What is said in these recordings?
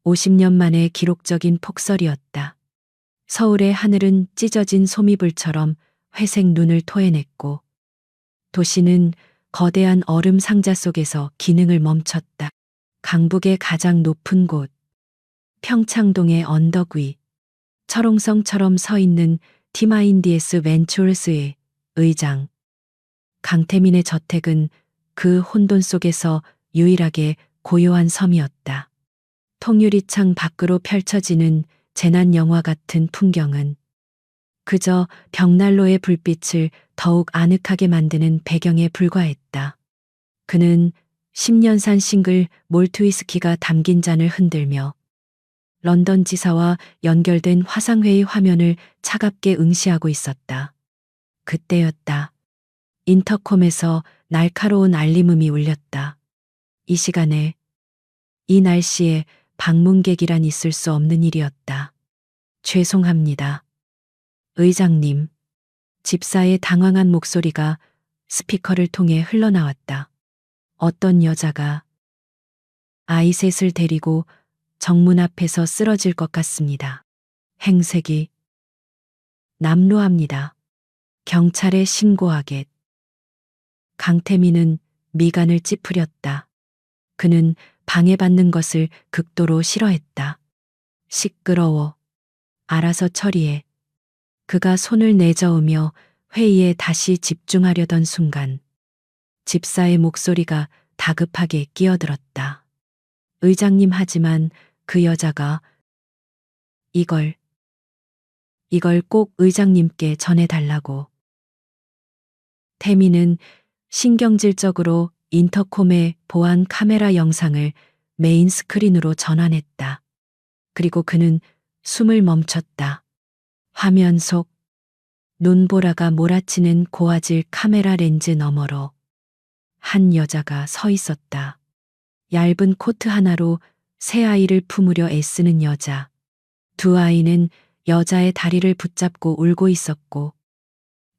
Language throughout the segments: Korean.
50년 만의 기록적인 폭설이었다. 서울의 하늘은 찢어진 소미불처럼 회색 눈을 토해냈고 도시는 거대한 얼음 상자 속에서 기능을 멈췄다. 강북의 가장 높은 곳, 평창동의 언덕 위, 철옹성처럼 서 있는 티마인디에스 벤처스의 의장. 강태민의 저택은 그 혼돈 속에서 유일하게 고요한 섬이었다. 통유리창 밖으로 펼쳐지는 재난 영화 같은 풍경은 그저 벽난로의 불빛을 더욱 아늑하게 만드는 배경에 불과했다. 그는 10년산 싱글 몰트 위스키가 담긴 잔을 흔들며 런던 지사와 연결된 화상회의 화면을 차갑게 응시하고 있었다. 그때였다. 인터콤에서 날카로운 알림음이 울렸다. 이 시간에, 이 날씨에 방문객이란 있을 수 없는 일이었다. 죄송합니다. 의장님. 집사의 당황한 목소리가 스피커를 통해 흘러나왔다. 어떤 여자가 아이 셋을 데리고 정문 앞에서 쓰러질 것 같습니다. 행색이 남루합니다. 경찰에 신고하겠. 강태민은 미간을 찌푸렸다. 그는 방해받는 것을 극도로 싫어했다. 시끄러워. 알아서 처리해. 그가 손을 내저으며 회의에 다시 집중하려던 순간 집사의 목소리가 다급하게 끼어들었다. 의장님 하지만 그 여자가 이걸 꼭 의장님께 전해달라고. 태민은 신경질적으로 인터콤의 보안 카메라 영상을 메인 스크린으로 전환했다. 그리고 그는 숨을 멈췄다. 화면 속 눈보라가 몰아치는 고화질 카메라 렌즈 너머로 한 여자가 서 있었다. 얇은 코트 하나로 새 아이를 품으려 애쓰는 여자. 두 아이는 여자의 다리를 붙잡고 울고 있었고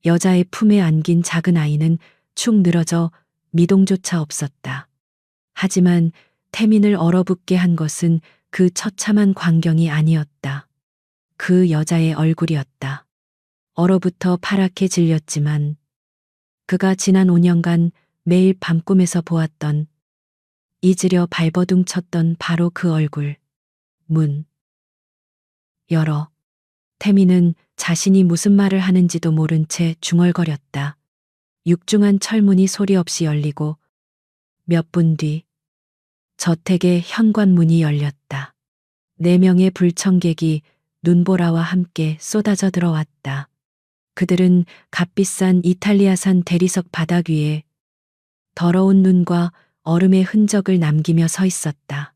여자의 품에 안긴 작은 아이는 축 늘어져 미동조차 없었다. 하지만 태민을 얼어붙게 한 것은 그 처참한 광경이 아니었다. 그 여자의 얼굴이었다. 얼어붙어 파랗게 질렸지만 그가 지난 5년간 매일 밤꿈에서 보았던 잊으려 발버둥 쳤던 바로 그 얼굴. 문 열어. 태민은 자신이 무슨 말을 하는지도 모른 채 중얼거렸다. 육중한 철문이 소리 없이 열리고 몇 분 뒤 저택의 현관문이 열렸다. 4명의 불청객이 눈보라와 함께 쏟아져 들어왔다. 그들은 값비싼 이탈리아산 대리석 바닥 위에 더러운 눈과 얼음의 흔적을 남기며 서 있었다.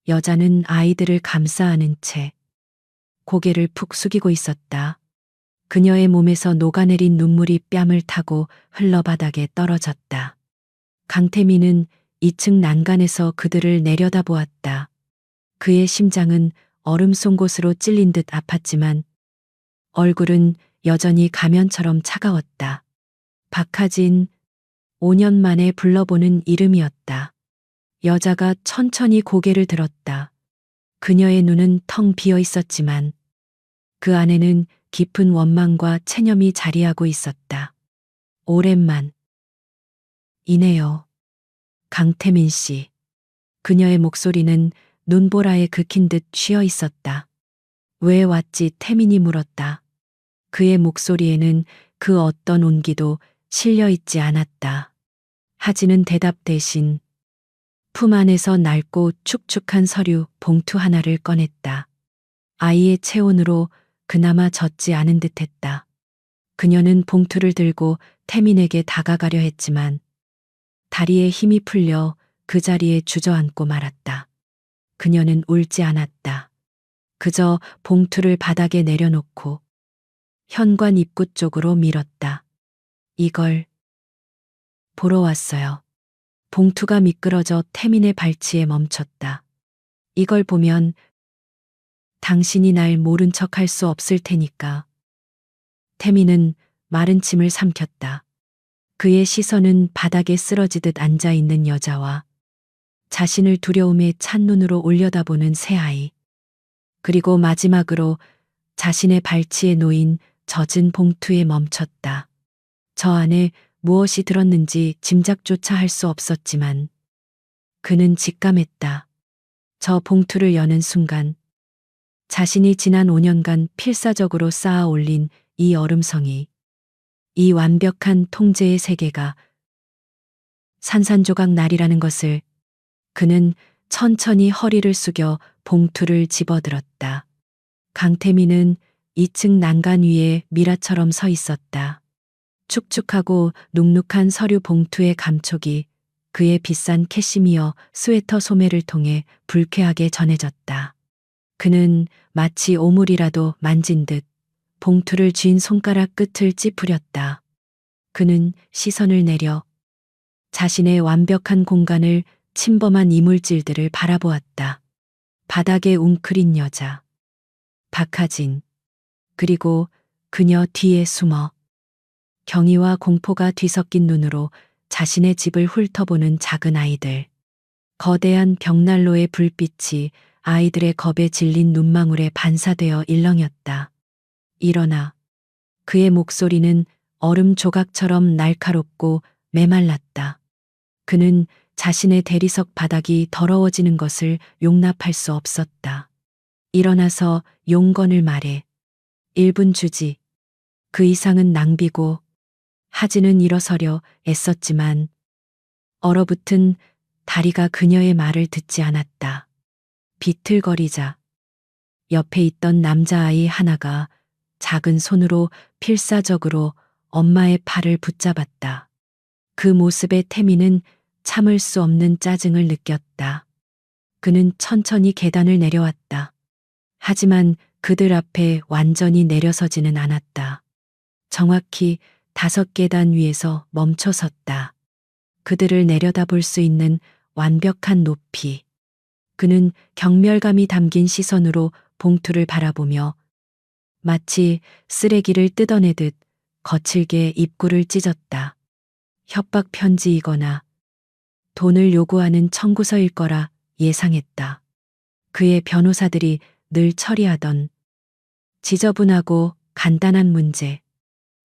여자는 아이들을 감싸 안은 채 고개를 푹 숙이고 있었다. 그녀의 몸에서 녹아내린 눈물이 뺨을 타고 흘러 바닥에 떨어졌다. 강태민은 2층 난간에서 그들을 내려다보았다. 그의 심장은 얼음 쏜 곳으로 찔린 듯 아팠지만 얼굴은 여전히 가면처럼 차가웠다. 박하진, 5년 만에 불러보는 이름이었다. 여자가 천천히 고개를 들었다. 그녀의 눈은 텅 비어 있었지만 그 안에는 깊은 원망과 체념이 자리하고 있었다. 오랜만. 이네요. 강태민 씨. 그녀의 목소리는 눈보라에 긁힌 듯 쉬어 있었다. 왜 왔지? 태민이 물었다. 그의 목소리에는 그 어떤 온기도 실려 있지 않았다. 하지는 대답 대신 품 안에서 낡고 축축한 서류 봉투 하나를 꺼냈다. 아이의 체온으로 그나마 젖지 않은 듯했다. 그녀는 봉투를 들고 태민에게 다가가려 했지만 다리에 힘이 풀려 그 자리에 주저앉고 말았다. 그녀는 울지 않았다. 그저 봉투를 바닥에 내려놓고 현관 입구 쪽으로 밀었다. 이걸 보러 왔어요. 봉투가 미끄러져 태민의 발치에 멈췄다. 이걸 보면 당신이 날 모른 척 할 수 없을 테니까. 태민은 마른 침을 삼켰다. 그의 시선은 바닥에 쓰러지듯 앉아있는 여자와 자신을 두려움에 찬 눈으로 올려다보는 새 아이. 그리고 마지막으로 자신의 발치에 놓인 젖은 봉투에 멈췄다. 저 안에 무엇이 들었는지 짐작조차 할 수 없었지만 그는 직감했다. 저 봉투를 여는 순간 자신이 지난 5년간 필사적으로 쌓아 올린 이 얼음성이, 이 완벽한 통제의 세계가 산산조각 날이라는 것을 그는 천천히 허리를 숙여 봉투를 집어들었다. 강태민은 2층 난간 위에 미라처럼 서 있었다. 축축하고 눅눅한 서류 봉투의 감촉이 그의 비싼 캐시미어 스웨터 소매를 통해 불쾌하게 전해졌다. 그는 마치 오물이라도 만진 듯 봉투를 쥔 손가락 끝을 찌푸렸다. 그는 시선을 내려 자신의 완벽한 공간을 침범한 이물질들을 바라보았다. 바닥에 웅크린 여자, 박하진, 그리고 그녀 뒤에 숨어 경의와 공포가 뒤섞인 눈으로 자신의 집을 훑어보는 작은 아이들. 거대한 벽난로의 불빛이 아이들의 겁에 질린 눈망울에 반사되어 일렁였다. 일어나. 그의 목소리는 얼음 조각처럼 날카롭고 메말랐다. 그는 자신의 대리석 바닥이 더러워지는 것을 용납할 수 없었다. 일어나서 용건을 말해. 1분 주지. 그 이상은 낭비고. 하진은 일어서려 애썼지만 얼어붙은 다리가 그녀의 말을 듣지 않았다. 비틀거리자 옆에 있던 남자아이 하나가 작은 손으로 필사적으로 엄마의 팔을 붙잡았다. 그 모습에 태미는 참을 수 없는 짜증을 느꼈다. 그는 천천히 계단을 내려왔다. 하지만 그들 앞에 완전히 내려서지는 않았다. 정확히 5계단 위에서 멈춰 섰다. 그들을 내려다볼 수 있는 완벽한 높이. 그는 경멸감이 담긴 시선으로 봉투를 바라보며 마치 쓰레기를 뜯어내듯 거칠게 입구를 찢었다. 협박 편지이거나 돈을 요구하는 청구서일 거라 예상했다. 그의 변호사들이 늘 처리하던 지저분하고 간단한 문제.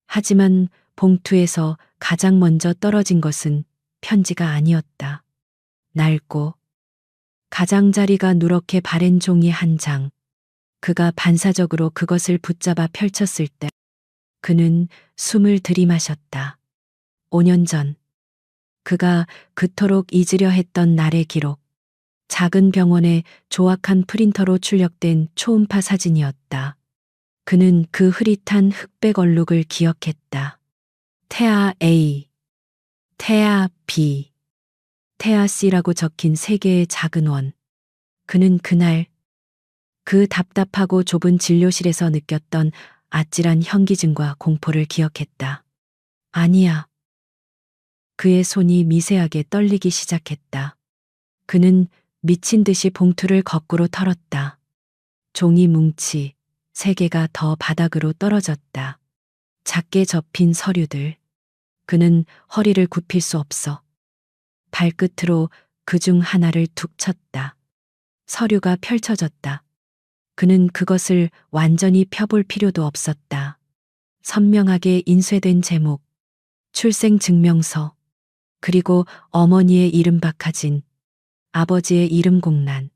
하지만 봉투에서 가장 먼저 떨어진 것은 편지가 아니었다. 낡고 가장자리가 누렇게 바랜 종이 한 장. 그가 반사적으로 그것을 붙잡아 펼쳤을 때 그는 숨을 들이마셨다. 5년 전 그가 그토록 잊으려 했던 날의 기록. 작은 병원에 조악한 프린터로 출력된 초음파 사진이었다. 그는 그 흐릿한 흑백 얼룩을 기억했다. 태아 A, 태아 B, 태아 C라고 적힌 3개의 작은 원. 그는 그날 그 답답하고 좁은 진료실에서 느꼈던 아찔한 현기증과 공포를 기억했다. 아니야. 그의 손이 미세하게 떨리기 시작했다. 그는 미친 듯이 봉투를 거꾸로 털었다. 종이 뭉치 3개가 더 바닥으로 떨어졌다. 작게 접힌 서류들. 그는 허리를 굽힐 수 없어 발끝으로 그중 하나를 툭 쳤다. 서류가 펼쳐졌다. 그는 그것을 완전히 펴볼 필요도 없었다. 선명하게 인쇄된 제목, 출생증명서, 그리고 어머니의 이름 박하진, 아버지의 이름 공란.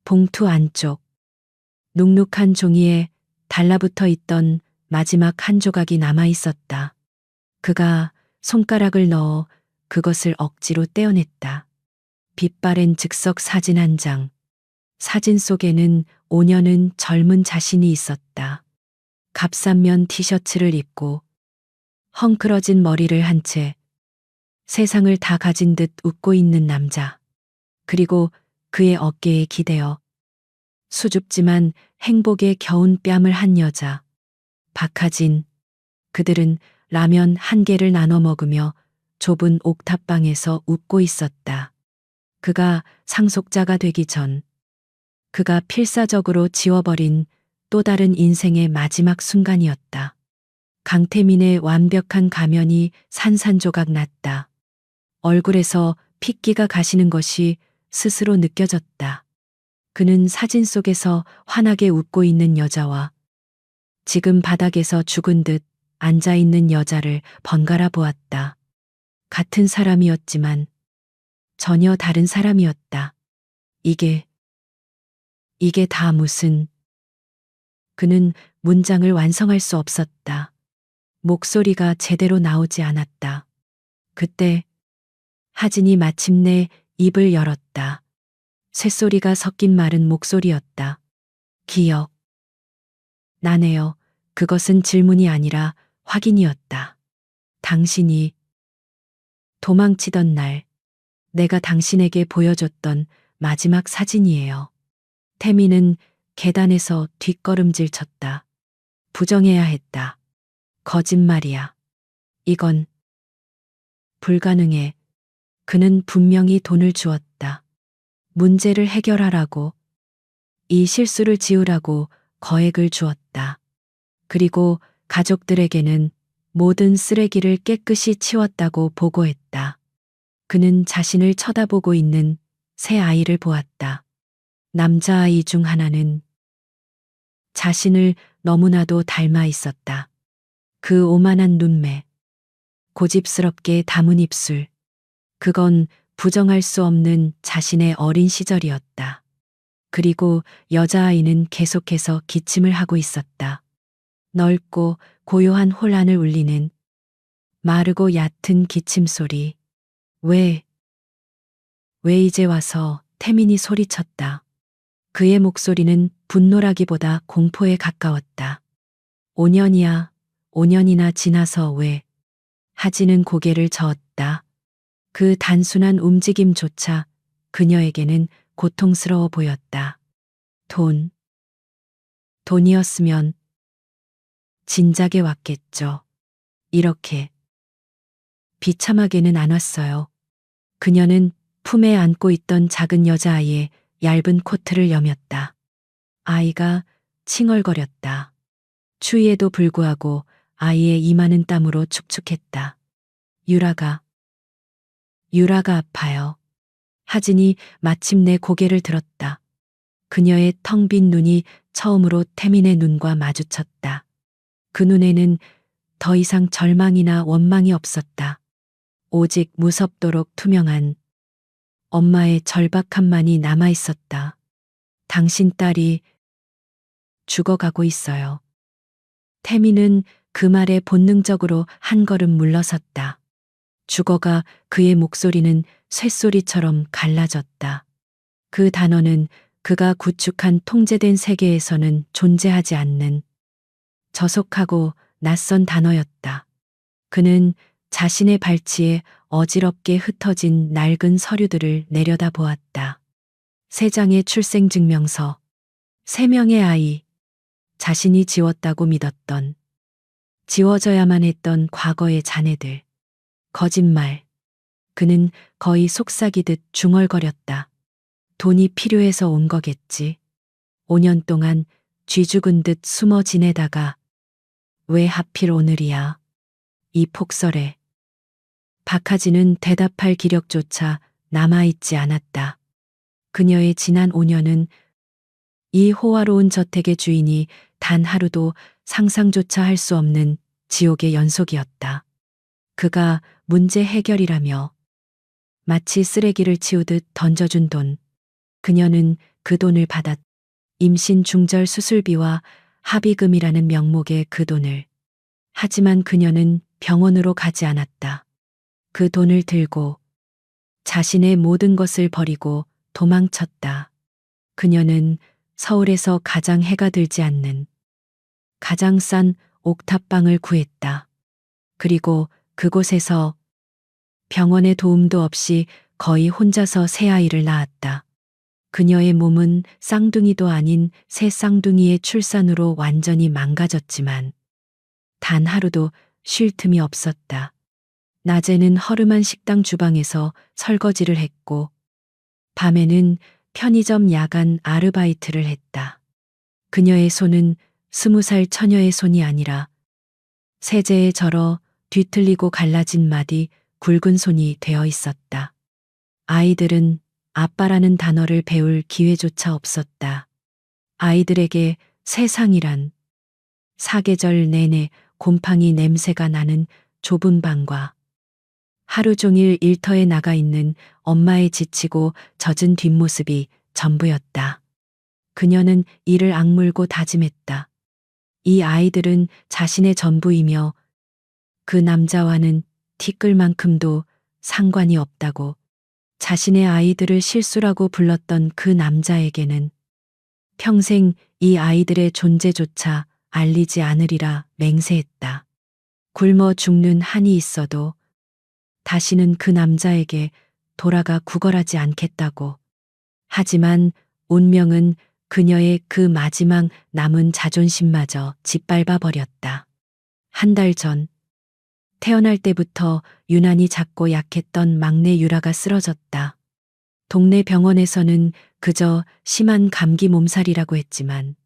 봉투 안쪽, 눅눅한 종이에 달라붙어 있던 마지막 한 조각이 남아 있었다. 그가 손가락을 넣어 그것을 억지로 떼어냈다. 빛바랜 즉석 사진 한 장. 사진 속에는 5년은 젊은 자신이 있었다. 값싼면 티셔츠를 입고 헝클어진 머리를 한 채 세상을 다 가진 듯 웃고 있는 남자. 그리고 그의 어깨에 기대어 수줍지만 행복에 겨운 뺨을 한 여자. 박하진. 그들은 라면 1개를 나눠 먹으며 좁은 옥탑방에서 웃고 있었다. 그가 상속자가 되기 전 그가 필사적으로 지워버린 또 다른 인생의 마지막 순간이었다. 강태민의 완벽한 가면이 산산조각 났다. 얼굴에서 핏기가 가시는 것이 스스로 느껴졌다. 그는 사진 속에서 환하게 웃고 있는 여자와 지금 바닥에서 죽은 듯 앉아 있는 여자를 번갈아 보았다. 같은 사람이었지만 전혀 다른 사람이었다. 이게 다 무슨. 그는 문장을 완성할 수 없었다. 목소리가 제대로 나오지 않았다. 그때 하진이 마침내 입을 열었다. 쇳소리가 섞인 마른 목소리였다. 기억. 나네요. 그것은 질문이 아니라 확인이었다. 당신이 도망치던 날 내가 당신에게 보여줬던 마지막 사진이에요. 태미는 계단에서 뒷걸음질 쳤다. 부정해야 했다. 거짓말이야. 이건 불가능해. 그는 분명히 돈을 주었다. 문제를 해결하라고, 이 실수를 지우라고 거액을 주었다. 그리고 가족들에게는 모든 쓰레기를 깨끗이 치웠다고 보고했다. 그는 자신을 쳐다보고 있는 새 아이를 보았다. 남자아이 중 하나는 자신을 너무나도 닮아 있었다. 그 오만한 눈매, 고집스럽게 담은 입술, 그건 부정할 수 없는 자신의 어린 시절이었다. 그리고 여자아이는 계속해서 기침을 하고 있었다. 넓고 고요한 혼란을 울리는 마르고 얕은 기침 소리. 왜 이제 와서? 태민이 소리쳤다. 그의 목소리는 분노라기보다 공포에 가까웠다. 5년이나 지나서 왜? 하진은 고개를 저었다. 그 단순한 움직임조차 그녀에게는 고통스러워 보였다. 돈이었으면 진작에 왔겠죠. 이렇게 비참하게는 안 왔어요. 그녀는 품에 안고 있던 작은 여자아이의 얇은 코트를 여몄다. 아이가 칭얼거렸다. 추위에도 불구하고 아이의 이마는 땀으로 축축했다. 유라가 아파요. 하진이 마침내 고개를 들었다. 그녀의 텅 빈 눈이 처음으로 태민의 눈과 마주쳤다. 그 눈에는 더 이상 절망이나 원망이 없었다. 오직 무섭도록 투명한 엄마의 절박함만이 남아 있었다. 당신 딸이 죽어가고 있어요. 태민은 그 말에 본능적으로 한 걸음 물러섰다. 죽어가. 그의 목소리는 쇳소리처럼 갈라졌다. 그 단어는 그가 구축한 통제된 세계에서는 존재하지 않는 저속하고 낯선 단어였다. 그는 자신의 발치에 어지럽게 흩어진 낡은 서류들을 내려다 보았다. 3장의 출생증명서, 3명의 아이, 자신이 지웠다고 믿었던, 지워져야만 했던 과거의 자네들. 거짓말. 그는 거의 속삭이듯 중얼거렸다. 돈이 필요해서 온 거겠지. 5년 동안 쥐 죽은 듯 숨어 지내다가 왜 하필 오늘이야. 이 폭설에. 박하진은 대답할 기력조차 남아있지 않았다. 그녀의 지난 5년은 이 호화로운 저택의 주인이 단 하루도 상상조차 할 수 없는 지옥의 연속이었다. 그가 문제 해결이라며 마치 쓰레기를 치우듯 던져준 돈. 그녀는 그 돈을 받았. 임신 중절 수술비와 합의금이라는 명목의 그 돈을. 하지만 그녀는 병원으로 가지 않았다. 그 돈을 들고 자신의 모든 것을 버리고 도망쳤다. 그녀는 서울에서 가장 해가 들지 않는 가장 싼 옥탑방을 구했다. 그리고 그곳에서 병원의 도움도 없이 거의 혼자서 새 아이를 낳았다. 그녀의 몸은 쌍둥이도 아닌 새 쌍둥이의 출산으로 완전히 망가졌지만 단 하루도 쉴 틈이 없었다. 낮에는 허름한 식당 주방에서 설거지를 했고 밤에는 편의점 야간 아르바이트를 했다. 그녀의 손은 20살 처녀의 손이 아니라 세제에 절어 뒤틀리고 갈라진 마디 굵은 손이 되어 있었다. 아이들은 아빠라는 단어를 배울 기회조차 없었다. 아이들에게 세상이란 사계절 내내 곰팡이 냄새가 나는 좁은 방과 하루 종일 일터에 나가 있는 엄마의 지치고 젖은 뒷모습이 전부였다. 그녀는 이를 악물고 다짐했다. 이 아이들은 자신의 전부이며 그 남자와는 티끌만큼도 상관이 없다고. 자신의 아이들을 실수라고 불렀던 그 남자에게는 평생 이 아이들의 존재조차 알리지 않으리라 맹세했다. 굶어 죽는 한이 있어도 다시는 그 남자에게 돌아가 구걸하지 않겠다고. 하지만 운명은 그녀의 그 마지막 남은 자존심마저 짓밟아 버렸다. 한 달 전, 태어날 때부터 유난히 작고 약했던 막내 유라가 쓰러졌다. 동네 병원에서는 그저 심한 감기 몸살이라고 했지만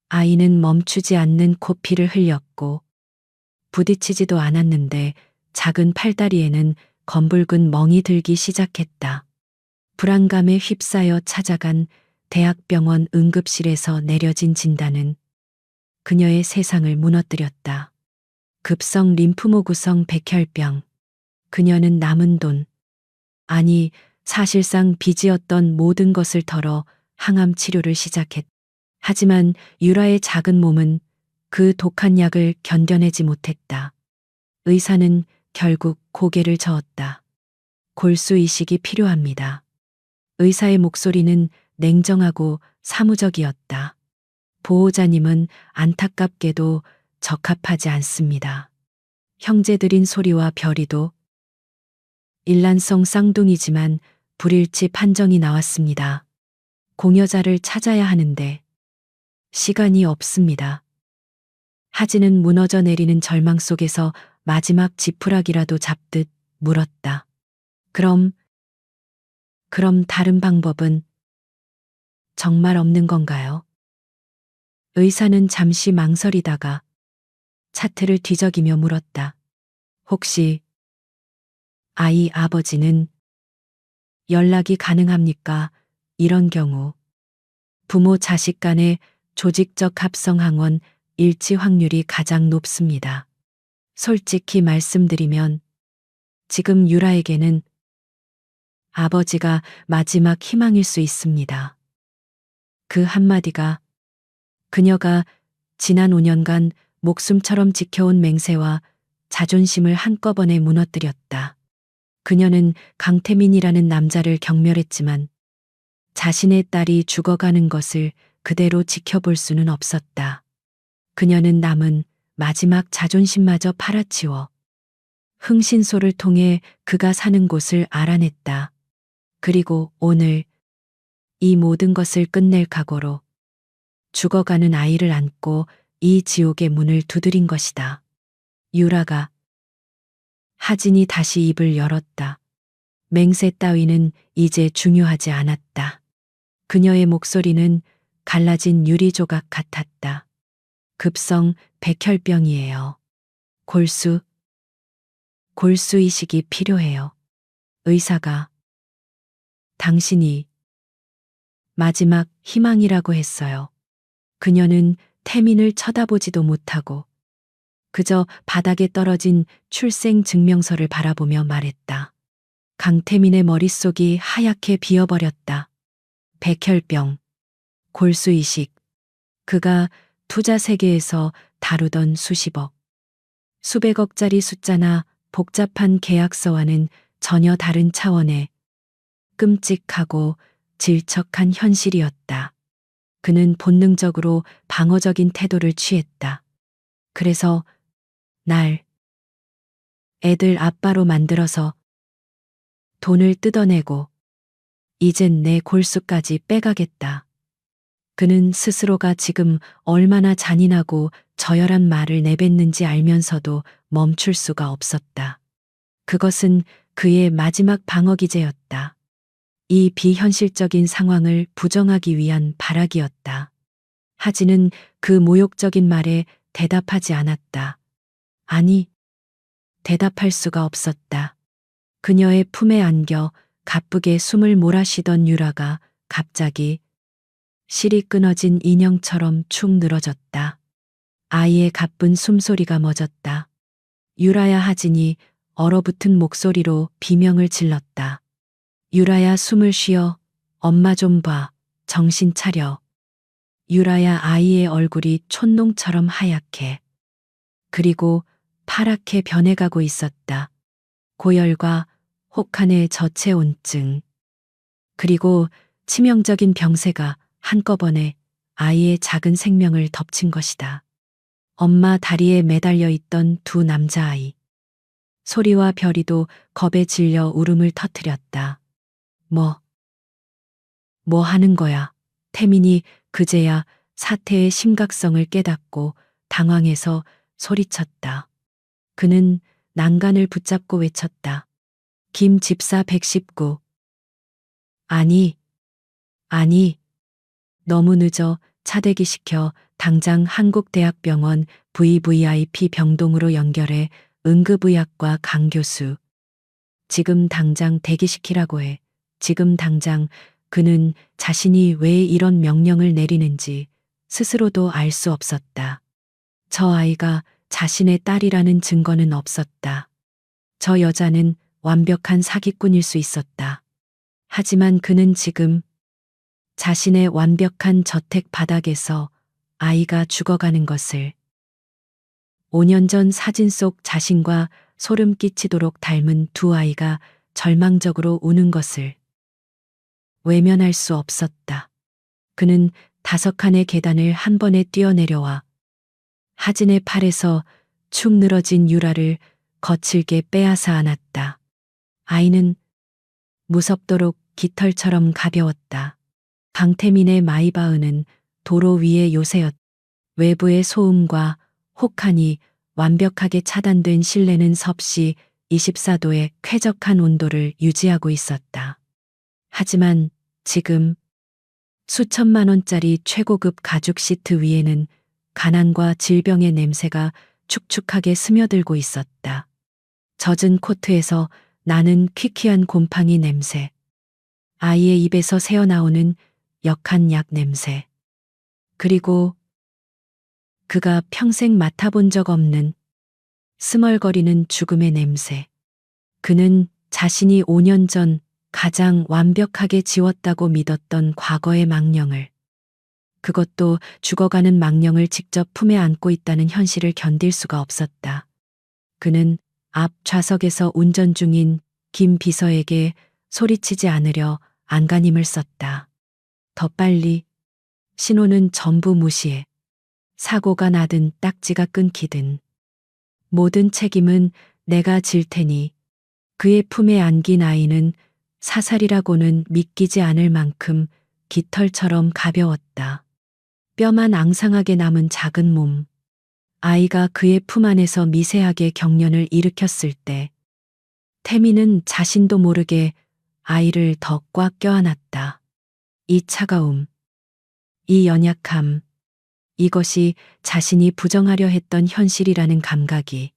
아이는 멈추지 않는 코피를 흘렸고 부딪히지도 않았는데 작은 팔다리에는 검붉은 멍이 들기 시작했다. 불안감에 휩싸여 찾아간 대학병원 응급실에서 내려진 진단은 그녀의 세상을 무너뜨렸다. 급성 림프모구성 백혈병. 그녀는 남은 돈, 아니 사실상 빚이었던 모든 것을 털어 항암 치료를 시작했다. 하지만 유라의 작은 몸은 그 독한 약을 견뎌내지 못했다. 의사는 결국 고개를 저었다. 골수 이식이 필요합니다. 의사의 목소리는 냉정하고 사무적이었다. 보호자님은 안타깝게도 적합하지 않습니다. 형제들인 소리와 별이도 일란성 쌍둥이지만 불일치 판정이 나왔습니다. 공여자를 찾아야 하는데 시간이 없습니다. 하진은 무너져 내리는 절망 속에서 마지막 지푸라기라도 잡듯 물었다. 그럼 다른 방법은 정말 없는 건가요? 의사는 잠시 망설이다가 차트를 뒤적이며 물었다. 혹시 아이 아버지는 연락이 가능합니까? 이런 경우 부모 자식 간의 조직적 합성 항원 일치 확률이 가장 높습니다. 솔직히 말씀드리면 지금 유라에게는 아버지가 마지막 희망일 수 있습니다. 그 한마디가 그녀가 지난 5년간 목숨처럼 지켜온 맹세와 자존심을 한꺼번에 무너뜨렸다. 그녀는 강태민이라는 남자를 경멸했지만 자신의 딸이 죽어가는 것을 그대로 지켜볼 수는 없었다. 그녀는 남은 마지막 자존심마저 팔아치워 흥신소를 통해 그가 사는 곳을 알아냈다. 그리고 오늘 이 모든 것을 끝낼 각오로 죽어가는 아이를 안고 이 지옥의 문을 두드린 것이다. 유라가. 하진이 다시 입을 열었다. 맹세 따위는 이제 중요하지 않았다. 그녀의 목소리는 갈라진 유리 조각 같았다. 급성 백혈병이에요. 골수 이식이 필요해요. 의사가 당신이 마지막 희망이라고 했어요. 그녀는 태민을 쳐다보지도 못하고 그저 바닥에 떨어진 출생 증명서를 바라보며 말했다. 강태민의 머릿속이 하얗게 비어버렸다. 백혈병, 골수 이식, 그가 투자 세계에서 다루던 수십억, 수백억짜리 숫자나 복잡한 계약서와는 전혀 다른 차원의 끔찍하고 질척한 현실이었다. 그는 본능적으로 방어적인 태도를 취했다. 그래서 날 애들 아빠로 만들어서 돈을 뜯어내고 이젠 내 골수까지 빼가겠다. 그는 스스로가 지금 얼마나 잔인하고 저열한 말을 내뱉는지 알면서도 멈출 수가 없었다. 그것은 그의 마지막 방어기제였다. 이 비현실적인 상황을 부정하기 위한 발악이었다. 하진은 그 모욕적인 말에 대답하지 않았다. 아니, 대답할 수가 없었다. 그녀의 품에 안겨 가쁘게 숨을 몰아쉬던 유라가 갑자기 실이 끊어진 인형처럼 축 늘어졌다. 아이의 가쁜 숨소리가 멎었다. 유라야 하진이 얼어붙은 목소리로 비명을 질렀다. 유라야 숨을 쉬어. 엄마 좀 봐. 정신 차려. 유라야 아이의 얼굴이 촛농처럼 하얗게 그리고 파랗게 변해가고 있었다. 고열과 혹한의 저체온증 그리고 치명적인 병세가 한꺼번에 아이의 작은 생명을 덮친 것이다. 엄마 다리에 매달려 있던 두 남자아이. 소리와 별이도 겁에 질려 울음을 터뜨렸다. 뭐 하는 거야? 태민이 그제야 사태의 심각성을 깨닫고 당황해서 소리쳤다. 그는 난간을 붙잡고 외쳤다. 김 집사 119. 아니, 너무 늦어. 차대기시켜 당장 한국대학병원 VVIP 병동으로 연결해. 응급의학과 강 교수. 지금 당장 대기시키라고 해. 지금 당장. 그는 자신이 왜 이런 명령을 내리는지 스스로도 알 수 없었다. 저 아이가 자신의 딸이라는 증거는 없었다. 저 여자는 완벽한 사기꾼일 수 있었다. 하지만 그는 지금 자신의 완벽한 저택 바닥에서 아이가 죽어가는 것을 5년 전 사진 속 자신과 소름 끼치도록 닮은 두 아이가 절망적으로 우는 것을 외면할 수 없었다. 그는 5칸의 계단을 한 번에 뛰어내려와 하진의 팔에서 축 늘어진 유라를 거칠게 빼앗아 안았다. 아이는 무섭도록 깃털처럼 가벼웠다. 강태민의 마이바흐는 도로 위의 요새였다. 외부의 소음과 혹한이 완벽하게 차단된 실내는 섭씨 24도의 쾌적한 온도를 유지하고 있었다. 하지만 지금 수천만 원짜리 최고급 가죽 시트 위에는 가난과 질병의 냄새가 축축하게 스며들고 있었다. 젖은 코트에서 나는 퀴퀴한 곰팡이 냄새. 아이의 입에서 새어나오는 역한 약 냄새. 그리고 그가 평생 맡아본 적 없는 스멀거리는 죽음의 냄새. 그는 자신이 5년 전 가장 완벽하게 지웠다고 믿었던 과거의 망령을, 그것도 죽어가는 망령을 직접 품에 안고 있다는 현실을 견딜 수가 없었다. 그는 앞 좌석에서 운전 중인 김 비서에게 소리치지 않으려 안간힘을 썼다. 더 빨리. 신호는 전부 무시해. 사고가 나든 딱지가 끊기든 모든 책임은 내가 질 테니. 그의 품에 안긴 아이는 사살이라고는 믿기지 않을 만큼 깃털처럼 가벼웠다. 뼈만 앙상하게 남은 작은 몸. 아이가 그의 품 안에서 미세하게 경련을 일으켰을 때 태민은 자신도 모르게 아이를 더 꽉 껴안았다. 이 차가움, 이 연약함, 이것이 자신이 부정하려 했던 현실이라는 감각이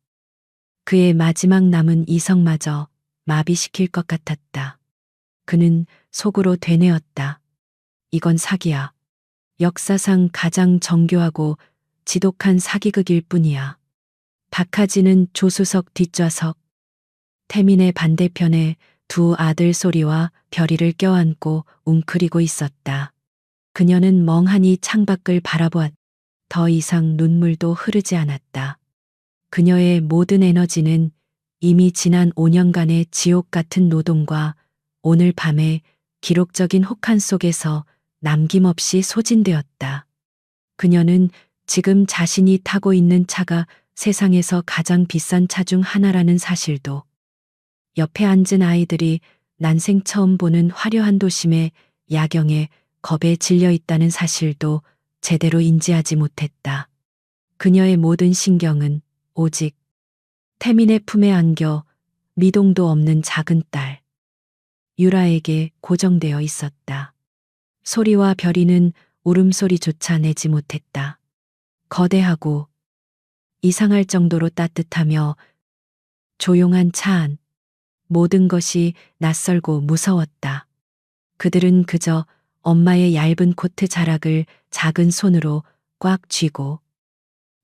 그의 마지막 남은 이성마저 마비시킬 것 같았다. 그는 속으로 되뇌었다. 이건 사기야. 역사상 가장 정교하고 지독한 사기극일 뿐이야. 박하진은 조수석 뒷좌석, 태민의 반대편에 두 아들 소리와 별이를 껴안고 웅크리고 있었다. 그녀는 멍하니 창밖을 바라보았다. 더 이상 눈물도 흐르지 않았다. 그녀의 모든 에너지는 이미 지난 5년간의 지옥 같은 노동과 오늘 밤의 기록적인 혹한 속에서 남김없이 소진되었다. 그녀는 지금 자신이 타고 있는 차가 세상에서 가장 비싼 차 중 하나라는 사실도, 옆에 앉은 아이들이 난생 처음 보는 화려한 도심의 야경에 겁에 질려 있다는 사실도 제대로 인지하지 못했다. 그녀의 모든 신경은 오직 태민의 품에 안겨 미동도 없는 작은 딸 유라에게 고정되어 있었다. 소리와 별이는 울음소리조차 내지 못했다. 거대하고 이상할 정도로 따뜻하며 조용한 차 안. 모든 것이 낯설고 무서웠다. 그들은 그저 엄마의 얇은 코트 자락을 작은 손으로 꽉 쥐고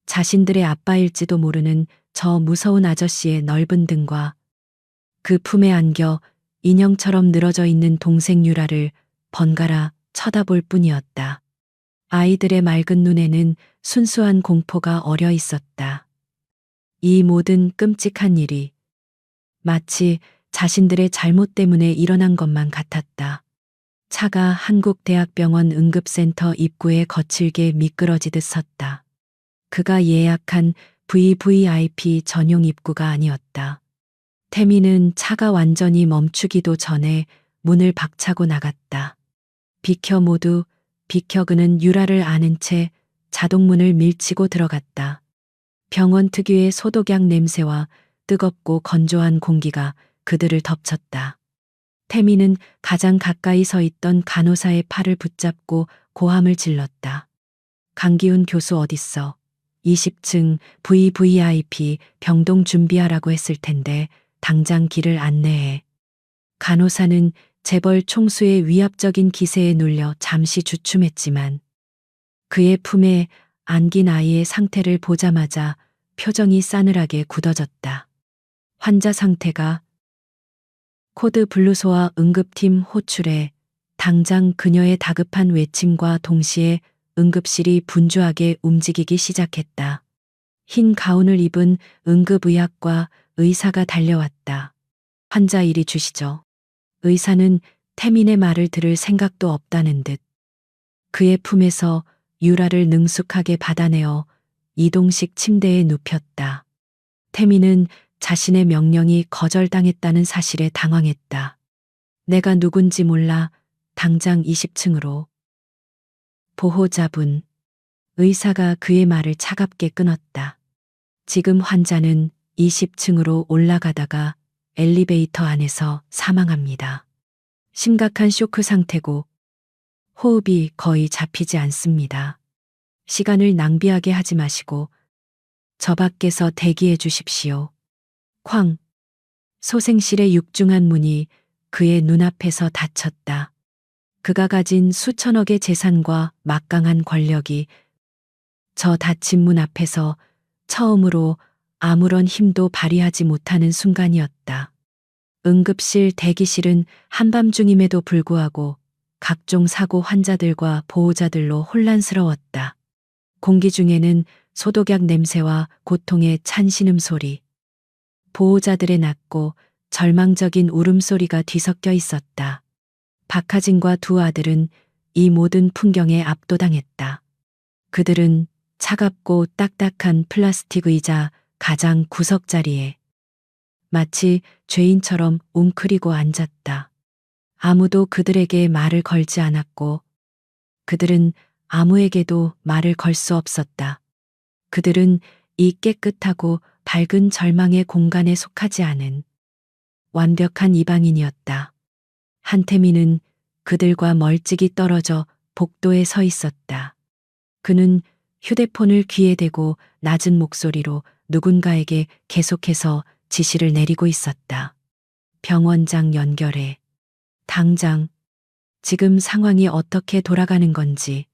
자신들의 아빠일지도 모르는 저 무서운 아저씨의 넓은 등과 그 품에 안겨 인형처럼 늘어져 있는 동생 유라를 번갈아 쳐다볼 뿐이었다. 아이들의 맑은 눈에는 순수한 공포가 어려 있었다. 이 모든 끔찍한 일이 마치 자신들의 잘못 때문에 일어난 것만 같았다. 차가 한국대학병원 응급센터 입구에 거칠게 미끄러지듯 섰다. 그가 예약한 VVIP 전용 입구가 아니었다. 태미는 차가 완전히 멈추기도 전에 문을 박차고 나갔다. 비켜 모두 비켜. 그는 유라를 아는 채 자동문을 밀치고 들어갔다. 병원 특유의 소독약 냄새와 뜨겁고 건조한 공기가 그들을 덮쳤다. 태미는 가장 가까이 서 있던 간호사의 팔을 붙잡고 고함을 질렀다. 강기훈 교수 어딨어? 20층 VVIP 병동 준비하라고 했을 텐데 당장 길을 안내해. 간호사는 재벌 총수의 위압적인 기세에 눌려 잠시 주춤했지만 그의 품에 안긴 아이의 상태를 보자마자 표정이 싸늘하게 굳어졌다. 환자 상태가 코드 블루소와 응급팀 호출해. 당장 그녀의 다급한 외침과 동시에 응급실이 분주하게 움직이기 시작했다. 흰 가운을 입은 응급의학과 의사가 달려왔다. 환자 이리 주시죠. 의사는 태민의 말을 들을 생각도 없다는 듯 그의 품에서 유라를 능숙하게 받아내어 이동식 침대에 눕혔다. 태민은 자신의 명령이 거절당했다는 사실에 당황했다. 내가 누군지 몰라. 당장 20층으로. 보호자분. 의사가 그의 말을 차갑게 끊었다. 지금 환자는 20층으로 올라가다가 엘리베이터 안에서 사망합니다. 심각한 쇼크 상태고 호흡이 거의 잡히지 않습니다. 시간을 낭비하게 하지 마시고 저 밖에서 대기해 주십시오. 쾅. 소생실의 육중한 문이 그의 눈앞에서 닫혔다. 그가 가진 수천억의 재산과 막강한 권력이 저 닫힌 문 앞에서 처음으로 아무런 힘도 발휘하지 못하는 순간이었다. 응급실 대기실은 한밤중임에도 불구하고 각종 사고 환자들과 보호자들로 혼란스러웠다. 공기 중에는 소독약 냄새와 고통의 찬 신음소리, 보호자들의 낮고 절망적인 울음소리가 뒤섞여 있었다. 박하진과 두 아들은 이 모든 풍경에 압도당했다. 그들은 차갑고 딱딱한 플라스틱 의자 가장 구석자리에 마치 죄인처럼 웅크리고 앉았다. 아무도 그들에게 말을 걸지 않았고 그들은 아무에게도 말을 걸 수 없었다. 그들은 이 깨끗하고 밝은 절망의 공간에 속하지 않은 완벽한 이방인이었다. 한태민은 그들과 멀찍이 떨어져 복도에 서 있었다. 그는 휴대폰을 귀에 대고 낮은 목소리로 누군가에게 계속해서 지시를 내리고 있었다. 병원장 연결해. 당장. 지금 상황이 어떻게 돌아가는 건지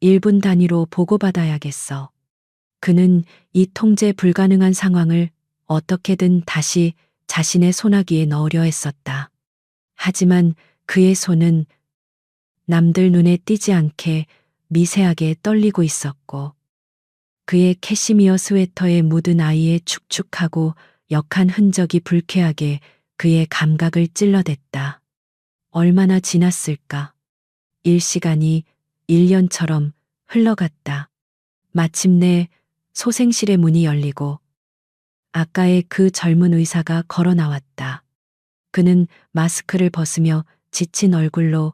1분 단위로 보고받아야겠어. 그는 이 통제 불가능한 상황을 어떻게든 다시 자신의 소나기에 넣으려 했었다. 하지만 그의 손은 남들 눈에 띄지 않게 미세하게 떨리고 있었고 그의 캐시미어 스웨터에 묻은 아이의 축축하고 역한 흔적이 불쾌하게 그의 감각을 찔러댔다. 얼마나 지났을까? 일시간이 1년처럼 흘러갔다. 마침내 소생실의 문이 열리고 아까의 그 젊은 의사가 걸어 나왔다. 그는 마스크를 벗으며 지친 얼굴로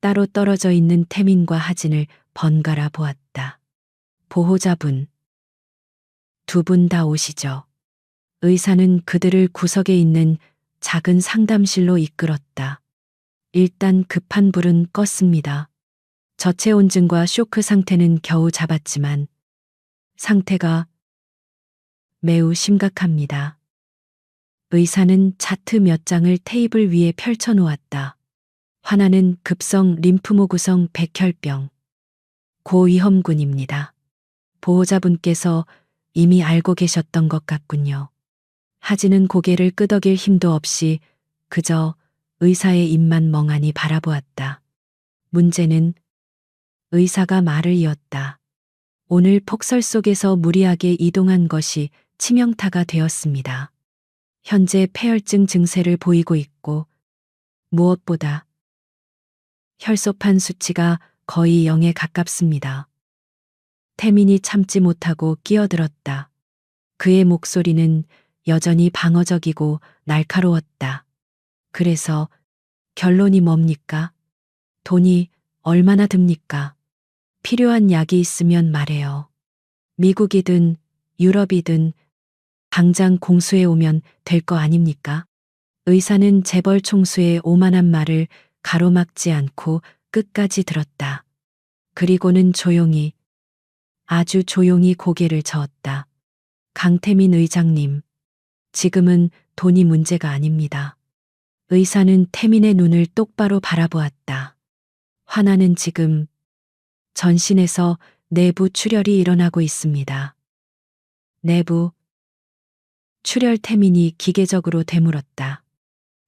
따로 떨어져 있는 태민과 하진을 번갈아 보았다. 보호자분. 두 분 다 오시죠. 의사는 그들을 구석에 있는 작은 상담실로 이끌었다. 일단 급한 불은 껐습니다. 저체온증과 쇼크 상태는 겨우 잡았지만 상태가 매우 심각합니다. 의사는 차트 몇 장을 테이블 위에 펼쳐 놓았다. 하나는 급성 림프모 구성 백혈병, 고위험군입니다. 보호자분께서 이미 알고 계셨던 것 같군요. 하진은 고개를 끄덕일 힘도 없이 그저 의사의 입만 멍하니 바라보았다. 문제는 의사가 말을 이었다. 오늘 폭설 속에서 무리하게 이동한 것이 치명타가 되었습니다. 현재 폐혈증 증세를 보이고 있고 무엇보다 혈소판 수치가 거의 0에 가깝습니다. 태민이 참지 못하고 끼어들었다. 그의 목소리는 여전히 방어적이고 날카로웠다. 그래서 결론이 뭡니까? 돈이 얼마나 듭니까? 필요한 약이 있으면 말해요. 미국이든 유럽이든 당장 공수해 오면 될 거 아닙니까? 의사는 재벌 총수의 오만한 말을 가로막지 않고 끝까지 들었다. 그리고는 조용히, 아주 조용히 고개를 저었다. 강태민 의장님, 지금은 돈이 문제가 아닙니다. 의사는 태민의 눈을 똑바로 바라보았다. 화나는 지금 전신에서 내부 출혈이 일어나고 있습니다. 내부 출혈. 태민이 기계적으로 되물었다.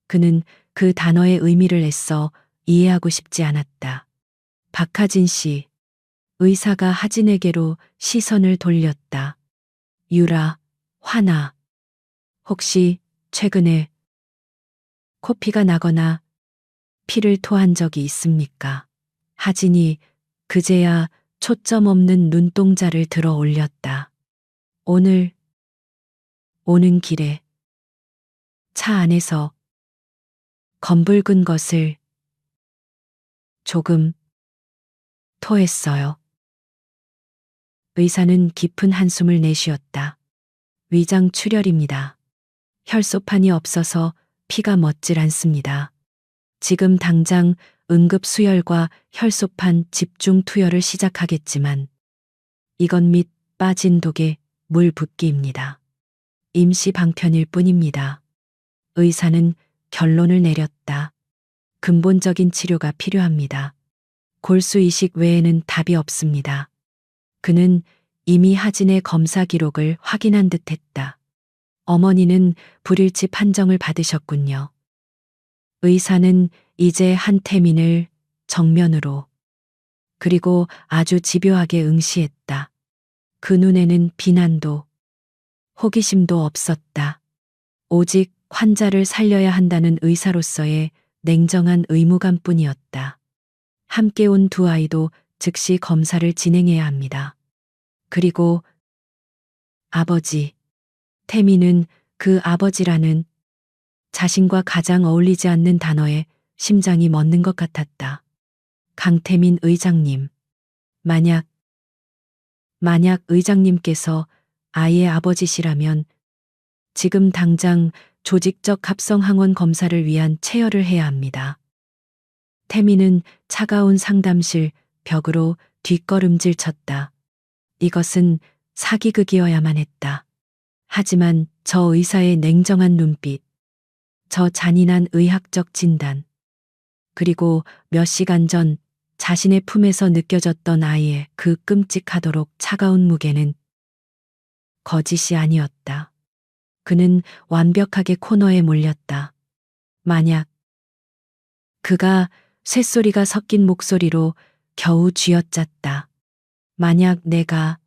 그는 그 단어의 의미를 애써 이해하고 싶지 않았다. 박하진 씨, 의사가 하진에게로 시선을 돌렸다. 유라, 화나. 혹시 최근에 코피가 나거나 피를 토한 적이 있습니까? 하진이 그제야 초점 없는 눈동자를 들어 올렸다. 오늘 오는 길에 차 안에서 검붉은 것을 조금 토했어요. 의사는 깊은 한숨을 내쉬었다. 위장 출혈입니다. 혈소판이 없어서 피가 멎질 않습니다. 지금 당장 응급수혈과 혈소판 집중 투여를 시작하겠지만 이건 밑 빠진 독에 물 붓기입니다. 임시 방편일 뿐입니다. 의사는 결론을 내렸다. 근본적인 치료가 필요합니다. 골수 이식 외에는 답이 없습니다. 그는 이미 하진의 검사 기록을 확인한 듯 했다. 어머니는 불일치 판정을 받으셨군요. 의사는 이제 한태민을 정면으로 그리고 아주 집요하게 응시했다. 그 눈에는 비난도 호기심도 없었다. 오직 환자를 살려야 한다는 의사로서의 냉정한 의무감뿐이었다. 함께 온 두 아이도 즉시 검사를 진행해야 합니다. 그리고 아버지. 태민은 그 아버지라는 자신과 가장 어울리지 않는 단어에 심장이 멎는 것 같았다. 강태민 의장님. 만약 의장님께서 아이의 아버지시라면 지금 당장 조직적 합성 항원 검사를 위한 체열을 해야 합니다. 태민은 차가운 상담실 벽으로 뒷걸음질 쳤다. 이것은 사기극이어야만 했다. 하지만 저 의사의 냉정한 눈빛, 저 잔인한 의학적 진단, 그리고 몇 시간 전 자신의 품에서 느껴졌던 아이의 그 끔찍하도록 차가운 무게는 거짓이 아니었다. 그는 완벽하게 코너에 몰렸다. 만약 그가 쇳소리가 섞인 목소리로 겨우 쥐어짰다. 만약 내가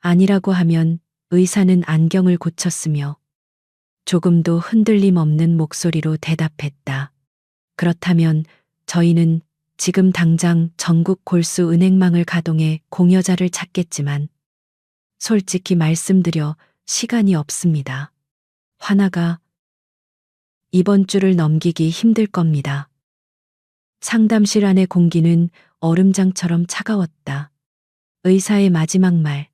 아니라고 하면 의사는 안경을 고쳤으며 조금도 흔들림 없는 목소리로 대답했다. 그렇다면 저희는 지금 당장 전국 골수 은행망을 가동해 공여자를 찾겠지만 솔직히 말씀드려 시간이 없습니다. 화나가 이번 주를 넘기기 힘들 겁니다. 상담실 안의 공기는 얼음장처럼 차가웠다. 의사의 마지막 말,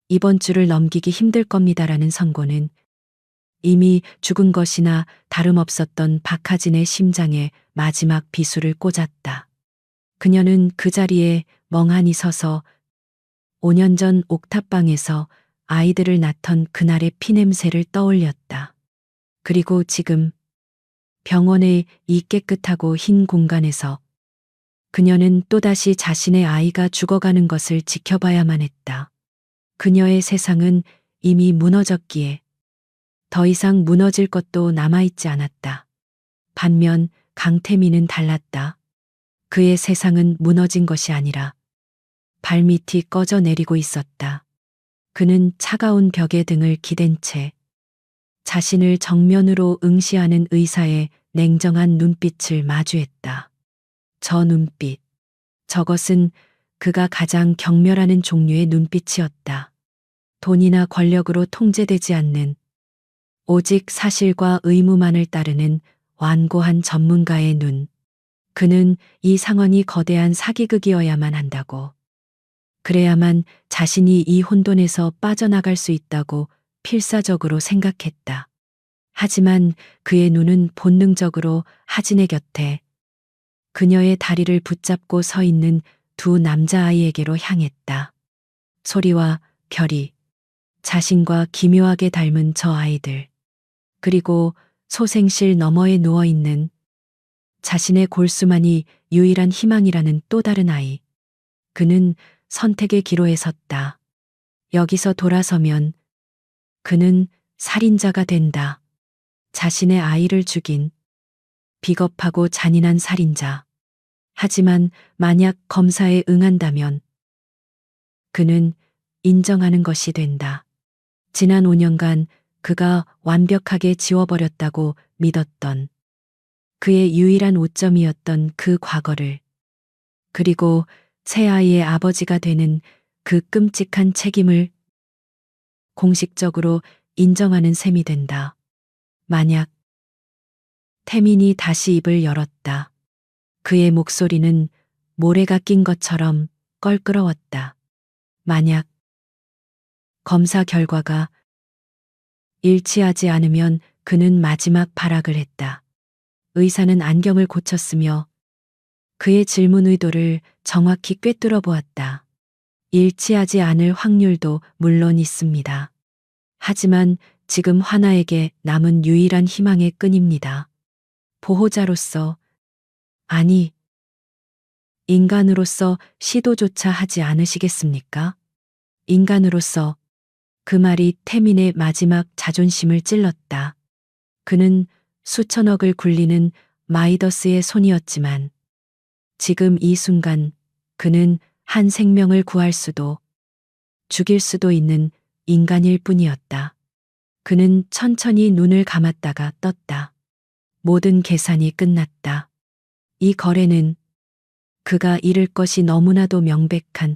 이번 주를 넘기기 힘들 겁니다라는 선고는 이미 죽은 것이나 다름없었던 박하진의 심장에 마지막 비수를 꽂았다. 그녀는 그 자리에 멍하니 서서 5년 전 옥탑방에서 아이들을 낳던 그날의 피냄새를 떠올렸다. 그리고 지금 병원의 이 깨끗하고 흰 공간에서 그녀는 또다시 자신의 아이가 죽어가는 것을 지켜봐야만 했다. 그녀의 세상은 이미 무너졌기에 더 이상 무너질 것도 남아있지 않았다. 반면 강태민은 달랐다. 그의 세상은 무너진 것이 아니라 발밑이 꺼져 내리고 있었다. 그는 차가운 벽에 등을 기댄 채 자신을 정면으로 응시하는 의사의 냉정한 눈빛을 마주했다. 저 눈빛. 저것은 그가 가장 경멸하는 종류의 눈빛이었다. 돈이나 권력으로 통제되지 않는 오직 사실과 의무만을 따르는 완고한 전문가의 눈. 그는 이 상황이 거대한 사기극이어야만 한다고. 그래야만 자신이 이 혼돈에서 빠져나갈 수 있다고 필사적으로 생각했다. 하지만 그의 눈은 본능적으로 하진의 곁에 그녀의 다리를 붙잡고 서 있는 두 남자아이에게로 향했다. 소리와 별이, 자신과 기묘하게 닮은 저 아이들, 그리고 소생실 너머에 누워있는 자신의 골수만이 유일한 희망이라는 또 다른 아이. 그는 선택의 기로에 섰다. 여기서 돌아서면 그는 살인자가 된다. 자신의 아이를 죽인 비겁하고 잔인한 살인자. 하지만 만약 검사에 응한다면 그는 인정하는 것이 된다. 지난 5년간 그가 완벽하게 지워버렸다고 믿었던 그의 유일한 오점이었던 그 과거를, 그리고 새 아이의 아버지가 되는 그 끔찍한 책임을 공식적으로 인정하는 셈이 된다. 만약 태민이 다시 입을 열었다. 그의 목소리는 모래가 낀 것처럼 껄끄러웠다. 만약 검사 결과가 일치하지 않으면 그는 마지막 발악을 했다. 의사는 안경을 고쳤으며 그의 질문 의도를 정확히 꿰뚫어 보았다. 일치하지 않을 확률도 물론 있습니다. 하지만 지금 하나에게 남은 유일한 희망의 끈입니다. 보호자로서, 아니, 인간으로서 시도조차 하지 않으시겠습니까? 인간으로서. 그 말이 태민의 마지막 자존심을 찔렀다. 그는 수천억을 굴리는 마이더스의 손이었지만 지금 이 순간 그는 한 생명을 구할 수도 죽일 수도 있는 인간일 뿐이었다. 그는 천천히 눈을 감았다가 떴다. 모든 계산이 끝났다. 이 거래는 그가 잃을 것이 너무나도 명백한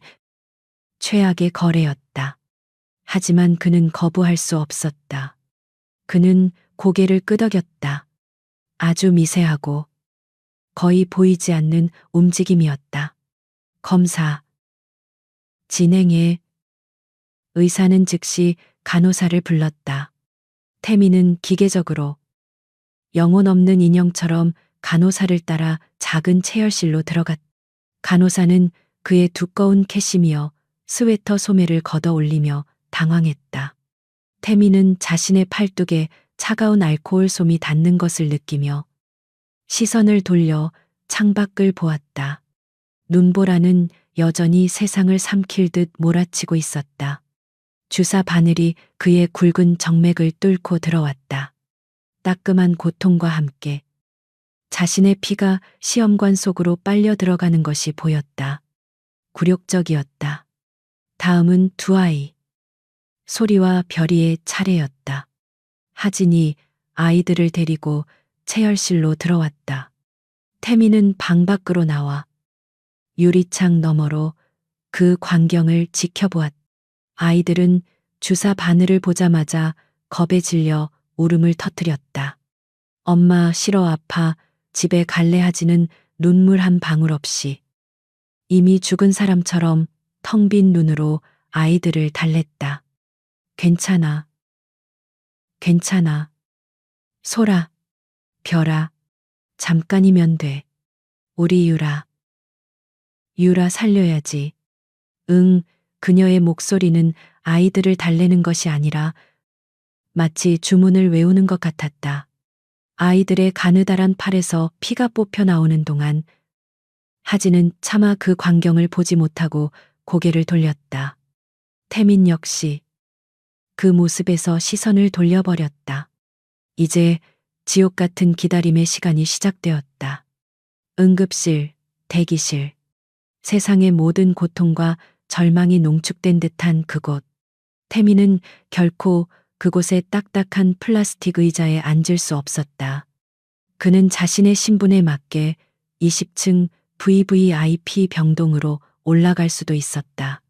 최악의 거래였다. 하지만 그는 거부할 수 없었다. 그는 고개를 끄덕였다. 아주 미세하고 거의 보이지 않는 움직임이었다. 검사. 진행해. 의사는 즉시 간호사를 불렀다. 태민은 기계적으로 영혼 없는 인형처럼 간호사를 따라 작은 체열실로 들어갔다. 간호사는 그의 두꺼운 캐시미어 스웨터 소매를 걷어 올리며 당황했다. 태민은 자신의 팔뚝에 차가운 알코올 솜이 닿는 것을 느끼며 시선을 돌려 창밖을 보았다. 눈보라는 여전히 세상을 삼킬 듯 몰아치고 있었다. 주사 바늘이 그의 굵은 정맥을 뚫고 들어왔다. 따끔한 고통과 함께 자신의 피가 시험관 속으로 빨려 들어가는 것이 보였다. 굴욕적이었다. 다음은 두 아이. 소리와 별이의 차례였다. 하진이 아이들을 데리고 체열실로 들어왔다. 태민은 방 밖으로 나와 유리창 너머로 그 광경을 지켜보았다. 아이들은 주사 바늘을 보자마자 겁에 질려 울음을 터뜨렸다. 엄마 싫어 아파 집에 갈래 하지는 눈물 한 방울 없이 이미 죽은 사람처럼 텅 빈 눈으로 아이들을 달랬다. 괜찮아. 괜찮아. 소라, 별아, 잠깐이면 돼. 우리 유라. 유라 살려야지. 응, 그녀의 목소리는 아이들을 달래는 것이 아니라 마치 주문을 외우는 것 같았다. 아이들의 가느다란 팔에서 피가 뽑혀 나오는 동안 하진은 차마 그 광경을 보지 못하고 고개를 돌렸다. 태민 역시 그 모습에서 시선을 돌려버렸다. 이제 지옥 같은 기다림의 시간이 시작되었다. 응급실, 대기실, 세상의 모든 고통과 절망이 농축된 듯한 그곳. 태민은 결코 그곳의 딱딱한 플라스틱 의자에 앉을 수 없었다. 그는 자신의 신분에 맞게 20층 VVIP 병동으로 올라갈 수도 있었다.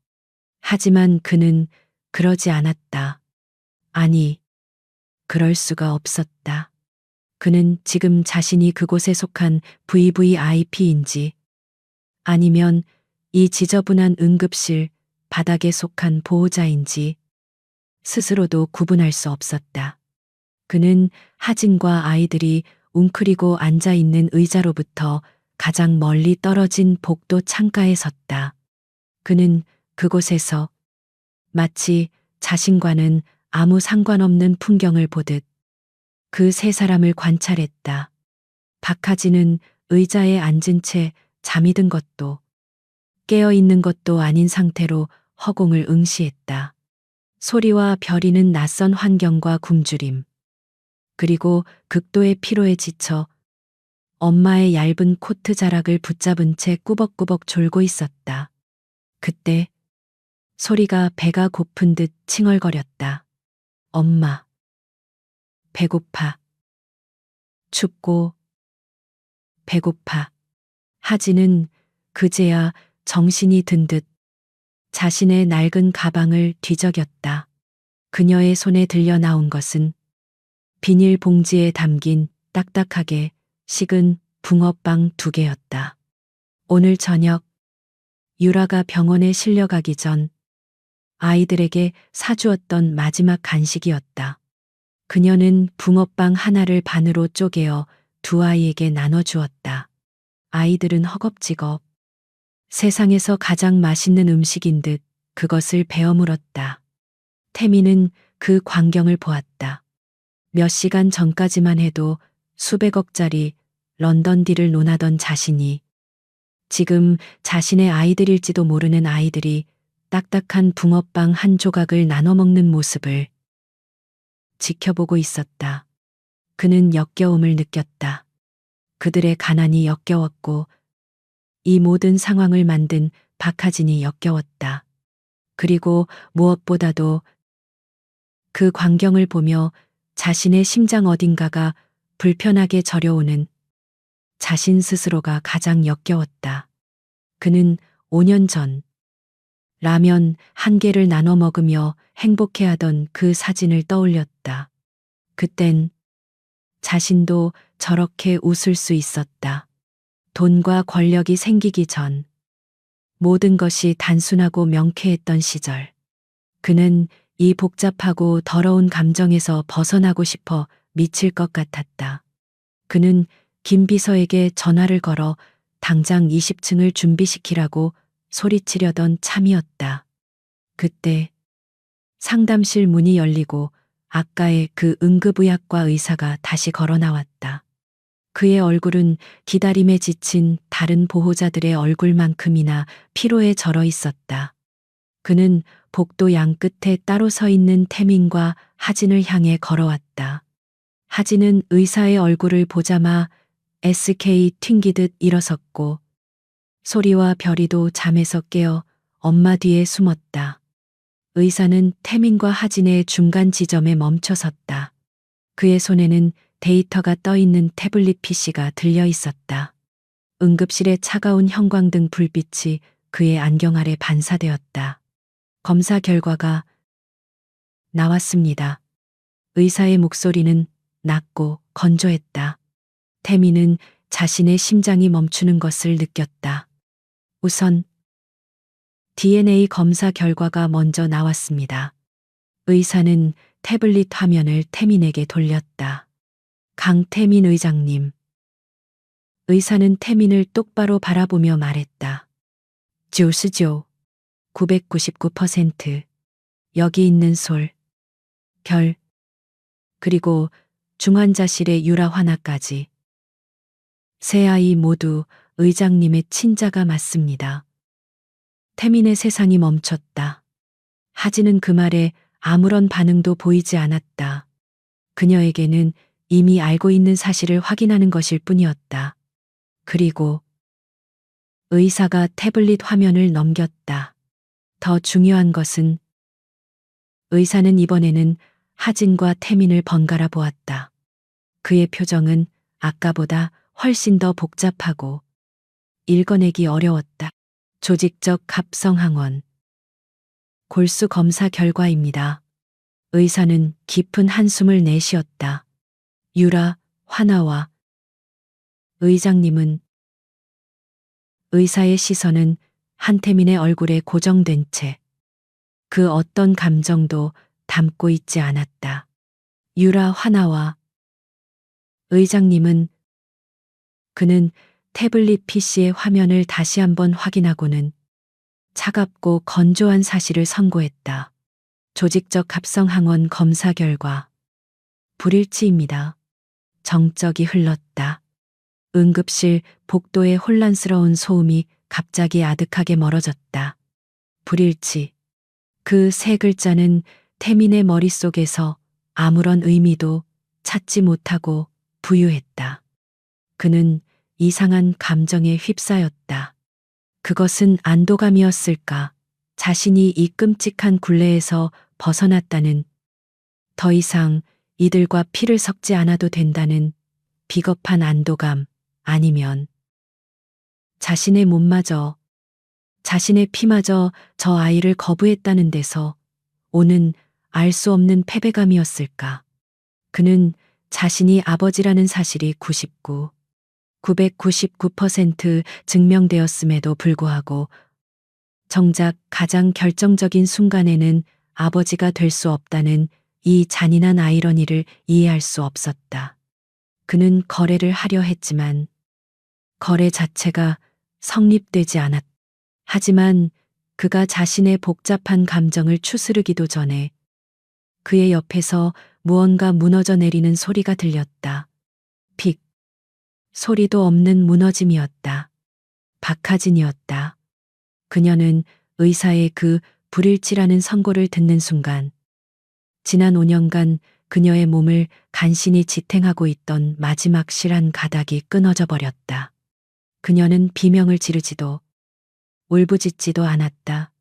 하지만 그는 그러지 않았다. 아니, 그럴 수가 없었다. 그는 지금 자신이 그곳에 속한 VVIP인지 아니면 이 지저분한 응급실 바닥에 속한 보호자인지 스스로도 구분할 수 없었다. 그는 하진과 아이들이 웅크리고 앉아 있는 의자로부터 가장 멀리 떨어진 복도 창가에 섰다. 그는 그곳에서 마치 자신과는 아무 상관없는 풍경을 보듯 그 세 사람을 관찰했다. 박하진은 의자에 앉은 채 잠이 든 것도 깨어 있는 것도 아닌 상태로 허공을 응시했다. 소리와 별이는 낯선 환경과 굶주림, 그리고 극도의 피로에 지쳐 엄마의 얇은 코트 자락을 붙잡은 채 꾸벅꾸벅 졸고 있었다. 그때 소리가 배가 고픈 듯 칭얼거렸다. 엄마. 배고파. 춥고 배고파. 하진은 그제야 정신이 든 듯 자신의 낡은 가방을 뒤적였다. 그녀의 손에 들려 나온 것은 비닐 봉지에 담긴 딱딱하게 식은 붕어빵 2개였다. 오늘 저녁 유라가 병원에 실려가기 전 아이들에게 사주었던 마지막 간식이었다. 그녀는 붕어빵 하나를 반으로 쪼개어 2아이에게 나눠주었다. 아이들은 허겁지겁 세상에서 가장 맛있는 음식인 듯 그것을 베어 물었다. 태미는 그 광경을 보았다. 몇 시간 전까지만 해도 수백억짜리 런던딜을 논하던 자신이 지금 자신의 아이들일지도 모르는 아이들이 딱딱한 붕어빵 한 조각을 나눠 먹는 모습을 지켜보고 있었다. 그는 역겨움을 느꼈다. 그들의 가난이 역겨웠고 이 모든 상황을 만든 박하진이 역겨웠다. 그리고 무엇보다도 그 광경을 보며 자신의 심장 어딘가가 불편하게 저려오는 자신 스스로가 가장 역겨웠다. 그는 5년 전 라면 1개를 나눠 먹으며 행복해하던 그 사진을 떠올렸다. 그땐 자신도 저렇게 웃을 수 있었다. 돈과 권력이 생기기 전 모든 것이 단순하고 명쾌했던 시절. 그는 이 복잡하고 더러운 감정에서 벗어나고 싶어 미칠 것 같았다. 그는 김 비서에게 전화를 걸어 당장 20층을 준비시키라고 소리치려던 참이었다. 그때 상담실 문이 열리고 아까의 그 응급의학과 의사가 다시 걸어 나왔다. 그의 얼굴은 기다림에 지친 다른 보호자들의 얼굴만큼이나 피로에 절어 있었다. 그는 복도 양끝에 따로 서 있는 태민과 하진을 향해 걸어왔다. 하진은 의사의 얼굴을 보자마 SK 튕기듯 일어섰고 소리와 별이도 잠에서 깨어 엄마 뒤에 숨었다. 의사는 태민과 하진의 중간 지점에 멈춰 섰다. 그의 손에는 데이터가 떠 있는 태블릿 PC가 들려 있었다. 응급실의 차가운 형광등 불빛이 그의 안경 아래 반사되었다. 검사 결과가 나왔습니다. 의사의 목소리는 낮고 건조했다. 태미는 자신의 심장이 멈추는 것을 느꼈다. 우선 DNA 검사 결과가 먼저 나왔습니다. 의사는 태블릿 화면을 태민에게 돌렸다. 강태민 의장님. 의사는 태민을 똑바로 바라보며 말했다. 조스조. 999%. 여기 있는 솔, 별, 그리고 중환자실의 유라 환아까지. 세 아이 모두 의장님의 친자가 맞습니다. 태민의 세상이 멈췄다. 하지는 그 말에 아무런 반응도 보이지 않았다. 그녀에게는 이미 알고 있는 사실을 확인하는 것일 뿐이었다. 그리고 의사가 태블릿 화면을 넘겼다. 더 중요한 것은 의사는 이번에는 하진과 태민을 번갈아 보았다. 그의 표정은 아까보다 훨씬 더 복잡하고 읽어내기 어려웠다. 조직적 합성항원. 골수 검사 결과입니다. 의사는 깊은 한숨을 내쉬었다. 유라, 화나와 의장님은 의사의 시선은 한태민의 얼굴에 고정된 채 그 어떤 감정도 담고 있지 않았다. 유라 화나와 의장님은 그는 태블릿 PC의 화면을 다시 한번 확인하고는 차갑고 건조한 사실을 선고했다. 조직적 합성항원 검사 결과 불일치입니다. 정적이 흘렀다. 응급실 복도에 혼란스러운 소음이 갑자기 아득하게 멀어졌다. 불일치. 그 세 글자는 태민의 머릿속에서 아무런 의미도 찾지 못하고 부유했다. 그는 이상한 감정에 휩싸였다. 그것은 안도감이었을까? 자신이 이 끔찍한 굴레에서 벗어났다는, 더 이상 이들과 피를 섞지 않아도 된다는 비겁한 안도감, 아니면 자신의 몸마저, 자신의 피마저 저 아이를 거부했다는 데서 오는 알 수 없는 패배감이었을까? 그는 자신이 아버지라는 사실이 999% 증명되었음에도 불구하고 정작 가장 결정적인 순간에는 아버지가 될 수 없다는 이 잔인한 아이러니를 이해할 수 없었다. 그는 거래를 하려 했지만 거래 자체가 성립되지 않았다. 하지만 그가 자신의 복잡한 감정을 추스르기도 전에 그의 옆에서 무언가 무너져 내리는 소리가 들렸다. 픽. 소리도 없는 무너짐이었다. 박하진이었다. 그녀는 의사의 그 불일치라는 선고를 듣는 순간 지난 5년간 그녀의 몸을 간신히 지탱하고 있던 마지막 실한 가닥이 끊어져 버렸다. 그녀는 비명을 지르지도 울부짖지도 않았다.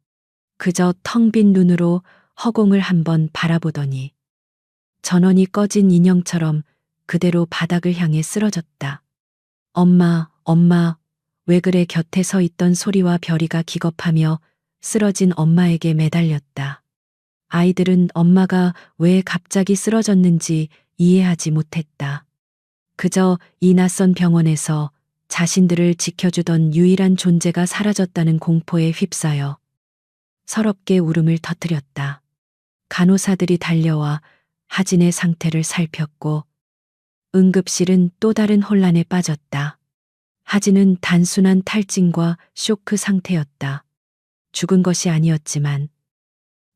그저 텅 빈 눈으로 허공을 한번 바라보더니 전원이 꺼진 인형처럼 그대로 바닥을 향해 쓰러졌다. 엄마, 엄마, 왜 그래? 곁에 서 있던 소리와 별이가 기겁하며 쓰러진 엄마에게 매달렸다. 아이들은 엄마가 왜 갑자기 쓰러졌는지 이해하지 못했다. 그저 이 낯선 병원에서 자신들을 지켜주던 유일한 존재가 사라졌다는 공포에 휩싸여 서럽게 울음을 터뜨렸다. 간호사들이 달려와 하진의 상태를 살폈고 응급실은 또 다른 혼란에 빠졌다. 하진은 단순한 탈진과 쇼크 상태였다. 죽은 것이 아니었지만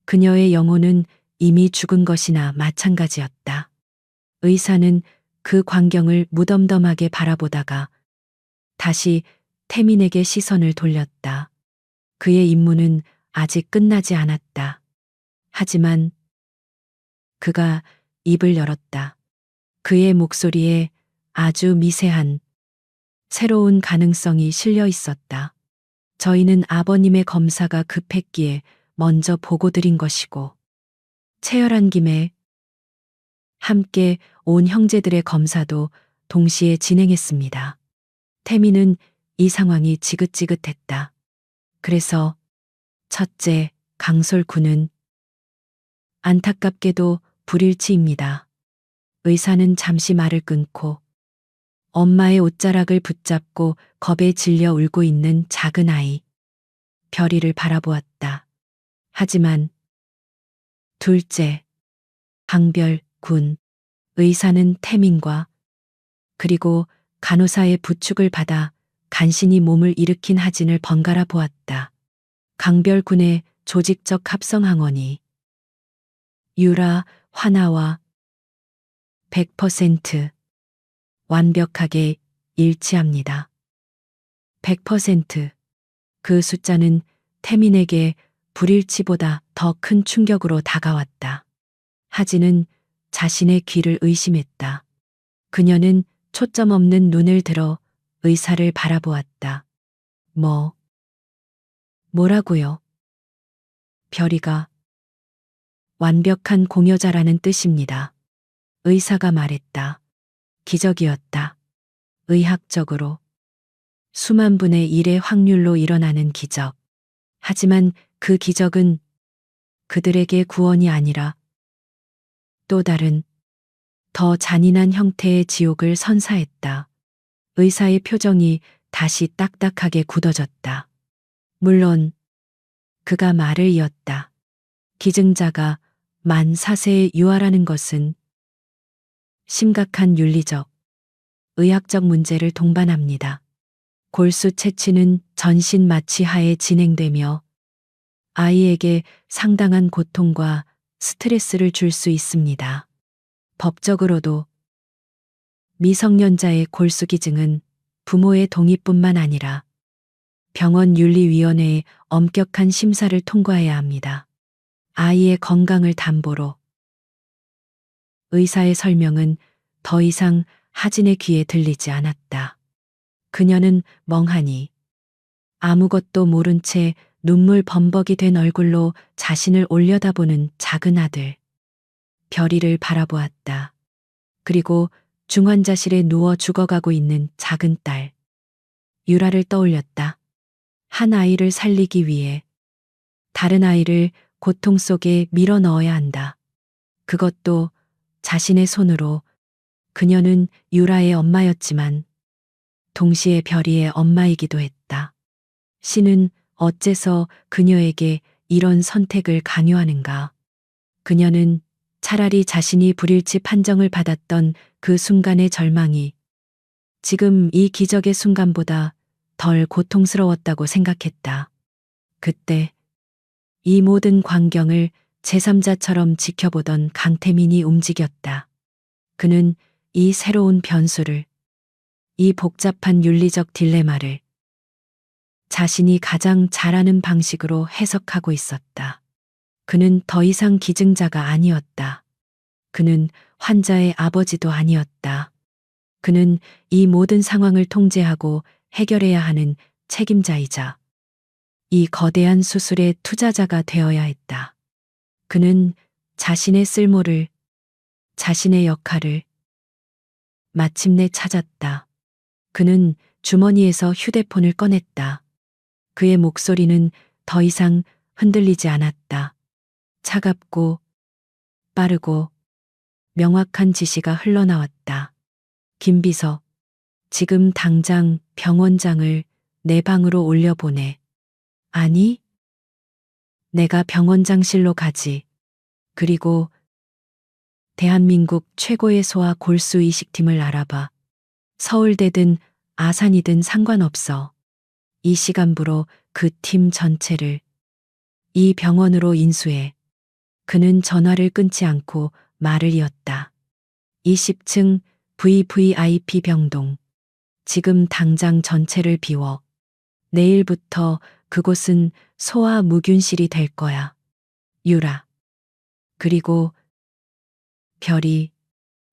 그녀의 영혼은 이미 죽은 것이나 마찬가지였다. 의사는 그 광경을 무덤덤하게 바라보다가 다시 태민에게 시선을 돌렸다. 그의 임무는 아직 끝나지 않았다. 하지만 그가 입을 열었다. 그의 목소리에 아주 미세한 새로운 가능성이 실려 있었다. 저희는 아버님의 검사가 급했기에 먼저 보고 드린 것이고 체열한 김에 함께 온 형제들의 검사도 동시에 진행했습니다. 태민은 이 상황이 지긋지긋했다. 그래서 첫째, 강솔군은 안타깝게도 불일치입니다. 의사는 잠시 말을 끊고 엄마의 옷자락을 붙잡고 겁에 질려 울고 있는 작은 아이 별이를 바라보았다. 하지만 둘째, 강별 군 의사는 태민과 그리고 간호사의 부축을 받아 간신히 몸을 일으킨 하진을 번갈아 보았다. 강별 군의 조직적 합성항원이 유라, 화나와 100% 완벽하게 일치합니다. 100%. 그 숫자는 태민에게 불일치보다 더 큰 충격으로 다가왔다. 하진은 자신의 귀를 의심했다. 그녀는 초점 없는 눈을 들어 의사를 바라보았다. 뭐라고요? 별이가 완벽한 공여자라는 뜻입니다. 의사가 말했다. 기적이었다. 의학적으로 수만 분의 1의 확률로 일어나는 기적. 하지만 그 기적은 그들에게 구원이 아니라 또 다른 더 잔인한 형태의 지옥을 선사했다. 의사의 표정이 다시 딱딱하게 굳어졌다. 물론 그가 말을 이었다. 기증자가 만 4세에 유아라는 것은 심각한 윤리적, 의학적 문제를 동반합니다. 골수 채취는 전신 마취하에 진행되며 아이에게 상당한 고통과 스트레스를 줄 수 있습니다. 법적으로도 미성년자의 골수 기증은 부모의 동의뿐만 아니라 병원 윤리위원회의 엄격한 심사를 통과해야 합니다. 아이의 건강을 담보로. 의사의 설명은 더 이상 하진의 귀에 들리지 않았다. 그녀는 멍하니 아무것도 모른 채 눈물 범벅이 된 얼굴로 자신을 올려다보는 작은 아들 별이를 바라보았다. 그리고 중환자실에 누워 죽어가고 있는 작은 딸 유라를 떠올렸다. 한 아이를 살리기 위해 다른 아이를 고통 속에 밀어 넣어야 한다. 그것도 자신의 손으로. 그녀는 유라의 엄마였지만 동시에 별이의 엄마이기도 했다. 신은 어째서 그녀에게 이런 선택을 강요하는가? 그녀는 차라리 자신이 불일치 판정을 받았던 그 순간의 절망이 지금 이 기적의 순간보다 덜 고통스러웠다고 생각했다. 그때 이 모든 광경을 제3자처럼 지켜보던 강태민이 움직였다. 그는 이 새로운 변수를, 이 복잡한 윤리적 딜레마를 자신이 가장 잘하는 방식으로 해석하고 있었다. 그는 더 이상 기증자가 아니었다. 그는 환자의 아버지도 아니었다. 그는 이 모든 상황을 통제하고 해결해야 하는 책임자이자 이 거대한 수술의 투자자가 되어야 했다. 그는 자신의 쓸모를, 자신의 역할을 마침내 찾았다. 그는 주머니에서 휴대폰을 꺼냈다. 그의 목소리는 더 이상 흔들리지 않았다. 차갑고 빠르고 명확한 지시가 흘러나왔다. 김비서, 지금 당장 병원장을 내 방으로 올려보내. 아니, 내가 병원장실로 가지. 그리고 대한민국 최고의 소아 골수 이식팀을 알아봐. 서울대든 아산이든 상관없어. 이 시간부로 그 팀 전체를 이 병원으로 인수해. 그는 전화를 끊지 않고 말을 이었다. 20층 VVIP 병동. 지금 당장 전체를 비워. 내일부터 그곳은 소아 무균실이 될 거야. 유라. 그리고 별이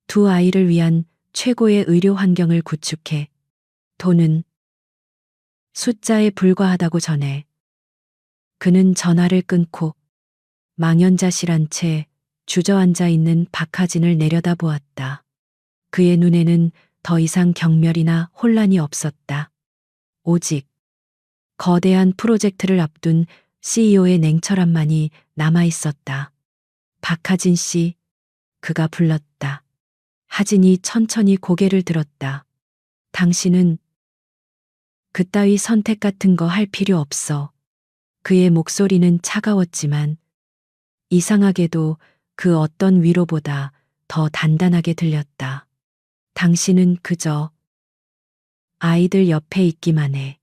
두 아이를 위한 최고의 의료 환경을 구축해. 돈은 숫자에 불과하다고 전해. 그는 전화를 끊고 망연자실한 채 주저앉아 있는 박하진을 내려다보았다. 그의 눈에는 더 이상 경멸이나 혼란이 없었다. 오직 거대한 프로젝트를 앞둔 CEO의 냉철함만이 남아 있었다. 박하진 씨, 그가 불렀다. 하진이 천천히 고개를 들었다. 당신은 그따위 선택 같은 거 할 필요 없어. 그의 목소리는 차가웠지만 이상하게도 그 어떤 위로보다 더 단단하게 들렸다. 당신은 그저 아이들 옆에 있기만 해.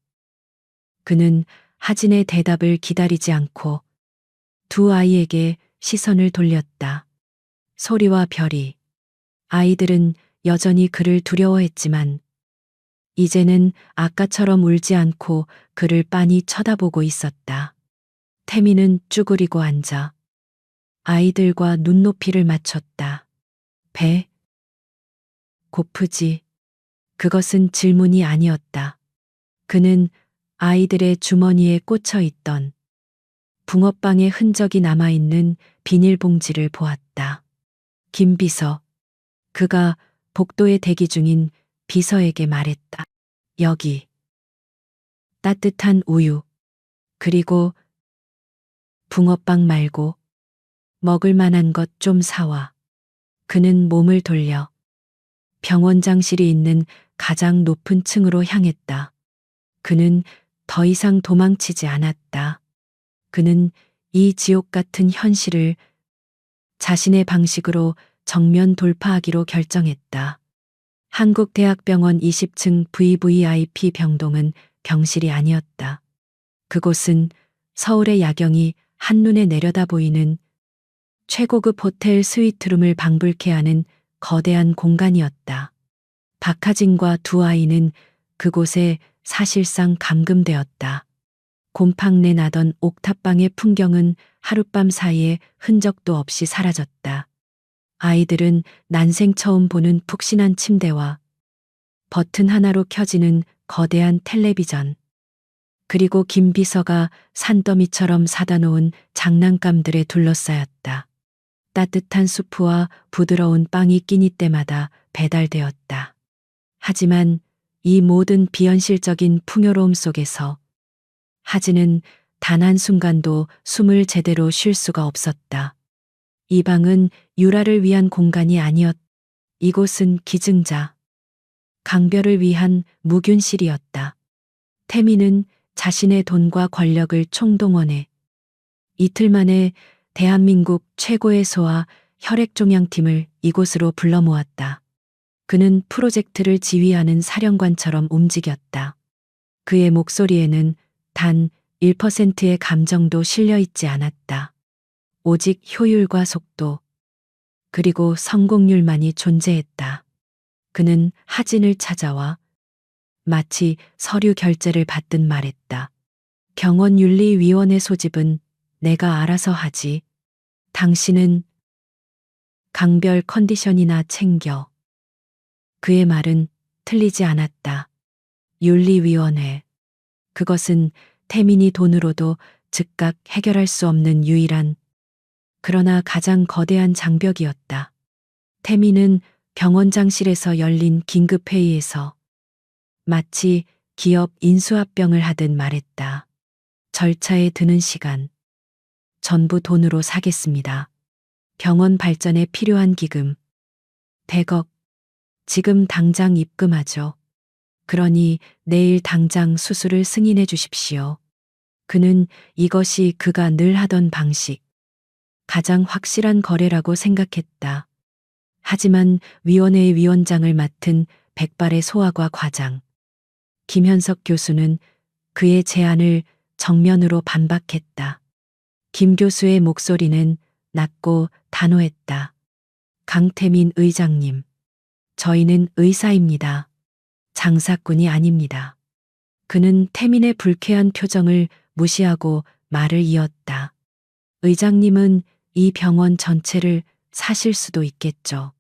그는 하진의 대답을 기다리지 않고 두 아이에게 시선을 돌렸다. 소리와 별이 아이들은 여전히 그를 두려워했지만 이제는 아까처럼 울지 않고 그를 빤히 쳐다보고 있었다. 태미는 쭈그리고 앉아 아이들과 눈높이를 맞췄다. 배? 고프지. 그것은 질문이 아니었다. 그는 아이들의 주머니에 꽂혀 있던 붕어빵의 흔적이 남아있는 비닐봉지를 보았다. 김비서. 그가 복도에 대기 중인 비서에게 말했다. 여기. 따뜻한 우유. 그리고 붕어빵 말고 먹을 만한 것 좀 사와. 그는 몸을 돌려 병원장실이 있는 가장 높은 층으로 향했다. 그는 더 이상 도망치지 않았다. 그는 이 지옥 같은 현실을 자신의 방식으로 정면 돌파하기로 결정했다. 한국대학병원 20층 VVIP 병동은 병실이 아니었다. 그곳은 서울의 야경이 한눈에 내려다 보이는 최고급 호텔 스위트룸을 방불케 하는 거대한 공간이었다. 박하진과 두 아이는 그곳에 사실상 감금되었다. 곰팡내 나던 옥탑방의 풍경은 하룻밤 사이에 흔적도 없이 사라졌다. 아이들은 난생 처음 보는 푹신한 침대와 버튼 하나로 켜지는 거대한 텔레비전, 그리고 김 비서가 산더미처럼 사다 놓은 장난감들에 둘러싸였다. 따뜻한 수프와 부드러운 빵이 끼니 때마다 배달되었다. 하지만 이 모든 비현실적인 풍요로움 속에서 하진은 단 한순간도 숨을 제대로 쉴 수가 없었다. 이 방은 유라를 위한 공간이 아니었다. 이곳은 기증자, 강별을 위한 무균실이었다. 태미는 자신의 돈과 권력을 총동원해 이틀 만에 대한민국 최고의 소아 혈액종양팀을 이곳으로 불러 모았다. 그는 프로젝트를 지휘하는 사령관처럼 움직였다. 그의 목소리에는 단 1%의 감정도 실려 있지 않았다. 오직 효율과 속도, 그리고 성공률만이 존재했다. 그는 하진을 찾아와 마치 서류 결제를 받듯 말했다. 경원윤리위원회 소집은 내가 알아서 하지. 당신은 강별 컨디션이나 챙겨. 그의 말은 틀리지 않았다. 윤리위원회. 그것은 태민이 돈으로도 즉각 해결할 수 없는 유일한, 그러나 가장 거대한 장벽이었다. 태민은 병원장실에서 열린 긴급회의에서 마치 기업 인수합병을 하듯 말했다. 절차에 드는 시간, 전부 돈으로 사겠습니다. 병원 발전에 필요한 기금, 100억, 지금 당장 입금하죠. 그러니 내일 당장 수술을 승인해 주십시오. 그는 이것이 그가 늘 하던 방식, 가장 확실한 거래라고 생각했다. 하지만 위원회의 위원장을 맡은 백발의 소아과 과장, 김현석 교수는 그의 제안을 정면으로 반박했다. 김 교수의 목소리는 낮고 단호했다. 강태민 의장님, 저희는 의사입니다. 장사꾼이 아닙니다. 그는 태민의 불쾌한 표정을 무시하고 말을 이었다. 의장님은 이 병원 전체를 사실 수도 있겠죠.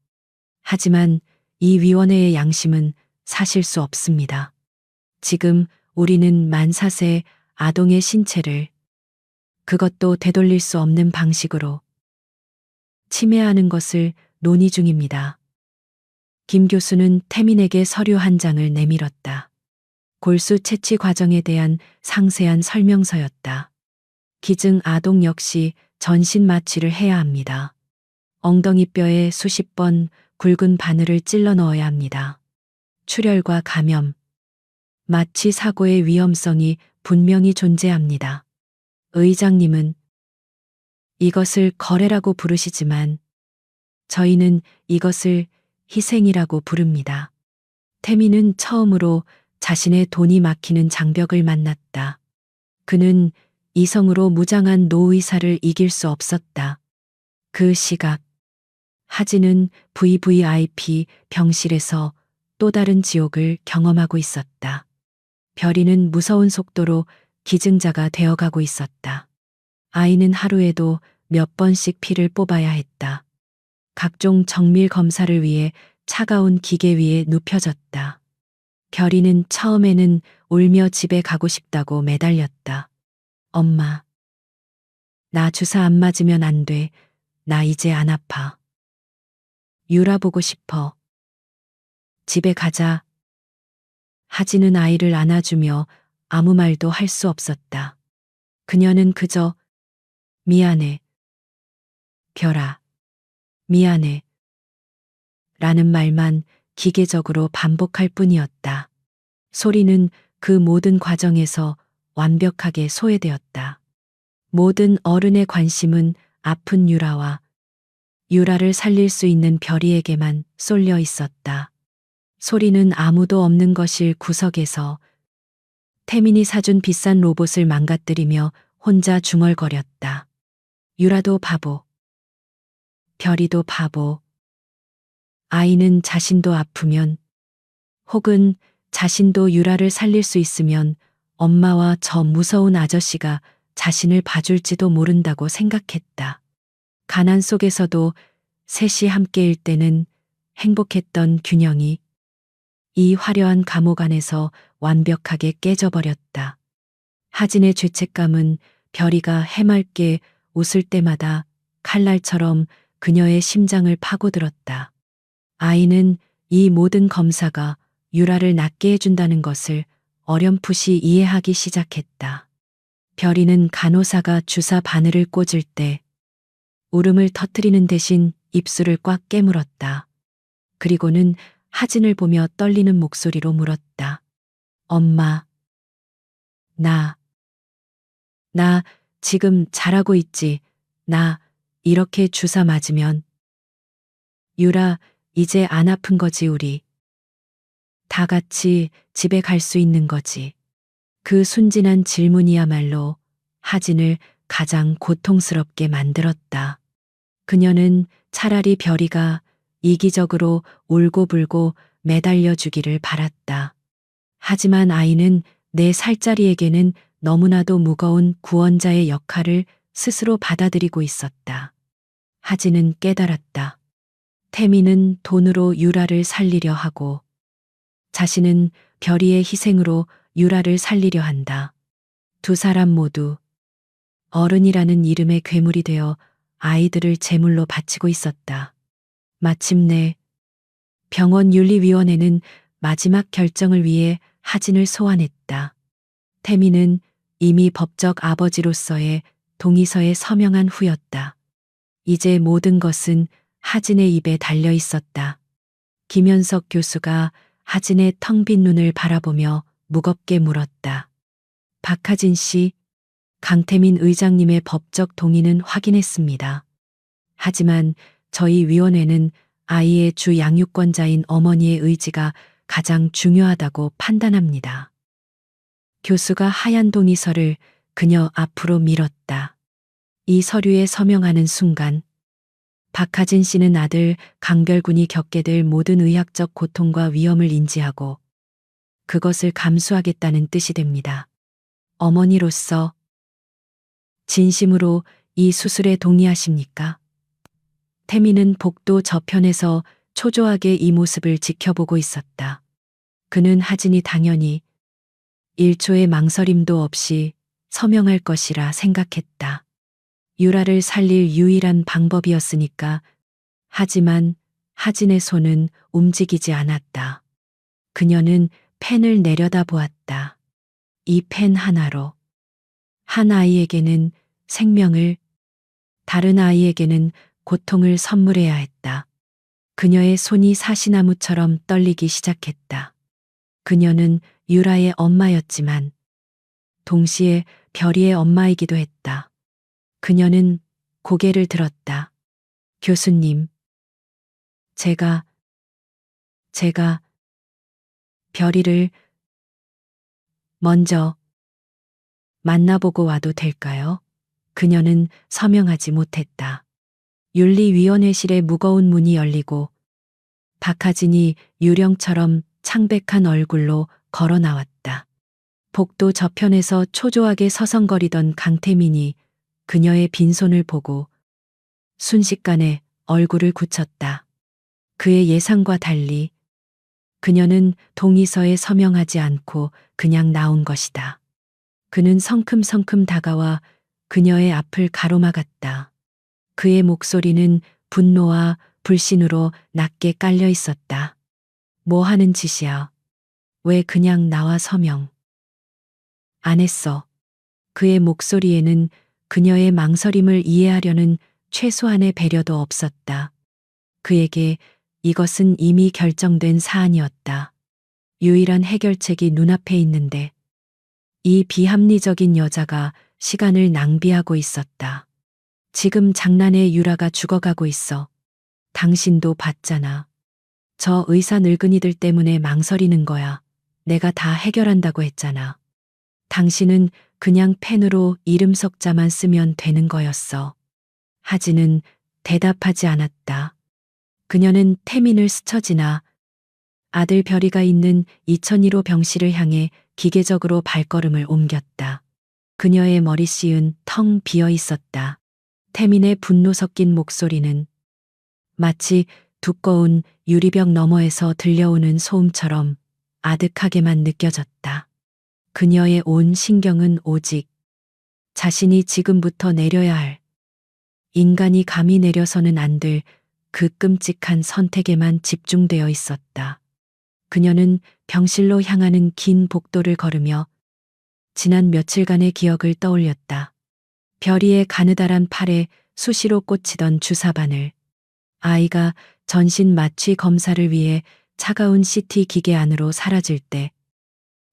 하지만 이 위원회의 양심은 사실 수 없습니다. 지금 우리는 만사세 아동의 신체를, 그것도 되돌릴 수 없는 방식으로 침해하는 것을 논의 중입니다. 김 교수는 태민에게 서류 한 장을 내밀었다. 골수 채취 과정에 대한 상세한 설명서였다. 기증 아동 역시 전신 마취를 해야 합니다. 엉덩이뼈에 수십 번 굵은 바늘을 찔러 넣어야 합니다. 출혈과 감염, 마취 사고의 위험성이 분명히 존재합니다. 의장님은 이것을 거래라고 부르시지만 저희는 이것을 희생이라고 부릅니다. 태민은 처음으로 자신의 돈이 막히는 장벽을 만났다. 그는 이성으로 무장한 노의사를 이길 수 없었다. 그 시각, 하진은 VVIP 병실에서 또 다른 지옥을 경험하고 있었다. 별이는 무서운 속도로 기증자가 되어가고 있었다. 아이는 하루에도 몇 번씩 피를 뽑아야 했다. 각종 정밀 검사를 위해 차가운 기계 위에 눕혀졌다. 별이는 처음에는 울며 집에 가고 싶다고 매달렸다. 엄마, 나 주사 안 맞으면 안 돼. 나 이제 안 아파. 유라 보고 싶어. 집에 가자. 하진은 아이를 안아주며 아무 말도 할 수 없었다. 그녀는 그저 미안해. 별아, 미안해. 라는 말만 기계적으로 반복할 뿐이었다. 소리는 그 모든 과정에서 완벽하게 소외되었다. 모든 어른의 관심은 아픈 유라와 유라를 살릴 수 있는 별이에게만 쏠려 있었다. 소리는 아무도 없는 거실 구석에서 태민이 사준 비싼 로봇을 망가뜨리며 혼자 중얼거렸다. 유라도 바보. 별이도 바보. 아이는 자신도 아프면 혹은 자신도 유라를 살릴 수 있으면 엄마와 저 무서운 아저씨가 자신을 봐줄지도 모른다고 생각했다. 가난 속에서도 셋이 함께일 때는 행복했던 균형이 이 화려한 감옥 안에서 완벽하게 깨져버렸다. 하진의 죄책감은 별이가 해맑게 웃을 때마다 칼날처럼 그녀의 심장을 파고들었다. 아이는 이 모든 검사가 유라를 낫게 해준다는 것을 어렴풋이 이해하기 시작했다. 별이는 간호사가 주사 바늘을 꽂을 때 울음을 터뜨리는 대신 입술을 꽉 깨물었다. 그리고는 하진을 보며 떨리는 목소리로 물었다. 엄마, 나 지금 잘하고 있지? 나 이렇게 주사 맞으면. 유라, 이제 안 아픈 거지 우리. 다 같이 집에 갈 수 있는 거지. 그 순진한 질문이야말로 하진을 가장 고통스럽게 만들었다. 그녀는 차라리 별이가 이기적으로 울고불고 매달려 주기를 바랐다. 하지만 아이는 4살짜리에게는 너무나도 무거운 구원자의 역할을 스스로 받아들이고 있었다. 하진은 깨달았다. 태미는 돈으로 유라를 살리려 하고 자신은 별이의 희생으로 유라를 살리려 한다. 두 사람 모두 어른이라는 이름의 괴물이 되어 아이들을 제물로 바치고 있었다. 마침내 병원윤리위원회는 마지막 결정을 위해 하진을 소환했다. 태미는 이미 법적 아버지로서의 동의서에 서명한 후였다. 이제 모든 것은 하진의 입에 달려 있었다. 김현석 교수가 하진의 텅 빈 눈을 바라보며 무겁게 물었다. 박하진 씨, 강태민 의장님의 법적 동의는 확인했습니다. 하지만 저희 위원회는 아이의 주 양육권자인 어머니의 의지가 가장 중요하다고 판단합니다. 교수가 하얀 동의서를 그녀 앞으로 밀었다. 이 서류에 서명하는 순간 박하진 씨는 아들 강별군이 겪게 될 모든 의학적 고통과 위험을 인지하고 그것을 감수하겠다는 뜻이 됩니다. 어머니로서 진심으로 이 수술에 동의하십니까? 태미는 복도 저편에서 초조하게 이 모습을 지켜보고 있었다. 그는 하진이 당연히 1초의 망설임도 없이 서명할 것이라 생각했다. 유라를 살릴 유일한 방법이었으니까. 하지만 하진의 손은 움직이지 않았다. 그녀는 펜을 내려다 보았다. 이 펜 하나로 한 아이에게는 생명을, 다른 아이에게는 고통을 선물해야 했다. 그녀의 손이 사시나무처럼 떨리기 시작했다. 그녀는 유라의 엄마였지만 동시에 별이의 엄마이기도 했다. 그녀는 고개를 들었다. 교수님, 제가 별이를 먼저 만나보고 와도 될까요? 그녀는 서명하지 못했다. 윤리위원회실의 무거운 문이 열리고 박하진이 유령처럼 창백한 얼굴로 걸어 나왔다. 복도 저편에서 초조하게 서성거리던 강태민이 그녀의 빈손을 보고 순식간에 얼굴을 굳혔다. 그의 예상과 달리 그녀는 동의서에 서명하지 않고 그냥 나온 것이다. 그는 성큼성큼 다가와 그녀의 앞을 가로막았다. 그의 목소리는 분노와 불신으로 낮게 깔려 있었다. 뭐 하는 짓이야? 왜 그냥 나와 서명 안 했어? 그의 목소리에는 그녀의 망설임을 이해하려는 최소한의 배려도 없었다. 그에게 이것은 이미 결정된 사안이었다. 유일한 해결책이 눈앞에 있는데 이 비합리적인 여자가 시간을 낭비하고 있었다. 지금 장난에 유라가 죽어가고 있어. 당신도 봤잖아. 저 의사 늙은이들 때문에 망설이는 거야. 내가 다 해결한다고 했잖아. 당신은 그냥 펜으로 이름 석자만 쓰면 되는 거였어. 하진은 대답하지 않았다. 그녀는 태민을 스쳐 지나 아들 별이가 있는 2001호 병실을 향해 기계적으로 발걸음을 옮겼다. 그녀의 머리씨은 텅 비어 있었다. 태민의 분노 섞인 목소리는 마치 두꺼운 유리벽 너머에서 들려오는 소음처럼 아득하게만 느껴졌다. 그녀의 온 신경은 오직 자신이 지금부터 내려야 할 인간이 감히 내려서는 안 될 그 끔찍한 선택에만 집중되어 있었다. 그녀는 병실로 향하는 긴 복도를 걸으며 지난 며칠간의 기억을 떠올렸다. 별이의 가느다란 팔에 수시로 꽂히던 주사바늘, 아이가 전신 마취 검사를 위해 차가운 CT 기계 안으로 사라질 때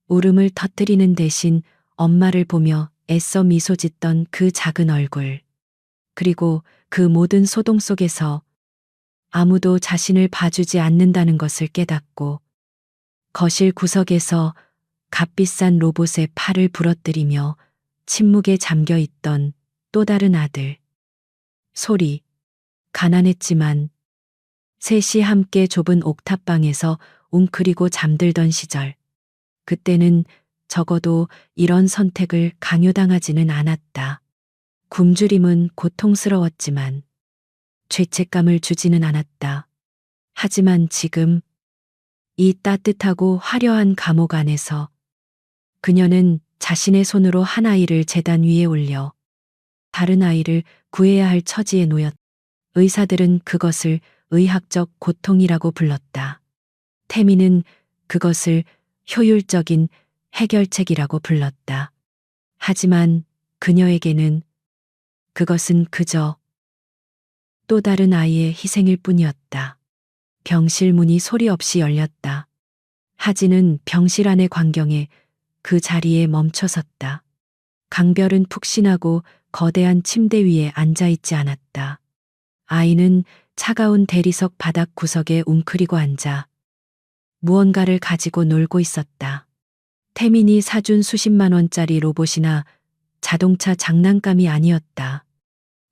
울음을 터뜨리는 대신 엄마를 보며 애써 미소 짓던 그 작은 얼굴. 그리고 그 모든 소동 속에서 아무도 자신을 봐주지 않는다는 것을 깨닫고 거실 구석에서 값비싼 로봇의 팔을 부러뜨리며 침묵에 잠겨 있던 또 다른 아들. 소리. 가난했지만 셋이 함께 좁은 옥탑방에서 웅크리고 잠들던 시절. 그때는 적어도 이런 선택을 강요당하지는 않았다. 굶주림은 고통스러웠지만 죄책감을 주지는 않았다. 하지만 지금 이 따뜻하고 화려한 감옥 안에서 그녀는 자신의 손으로 한 아이를 제단 위에 올려 다른 아이를 구해야 할 처지에 놓였다. 의사들은 그것을 의학적 고통이라고 불렀다. 태미는 그것을 효율적인 해결책이라고 불렀다. 하지만 그녀에게는 그것은 그저 또 다른 아이의 희생일 뿐이었다. 병실 문이 소리 없이 열렸다. 하진은 병실 안의 광경에 그 자리에 멈춰섰다. 강별은 푹신하고 거대한 침대 위에 앉아있지 않았다. 아이는 차가운 대리석 바닥 구석에 웅크리고 앉아 무언가를 가지고 놀고 있었다. 태민이 사준 수십만 원짜리 로봇이나 자동차 장난감이 아니었다.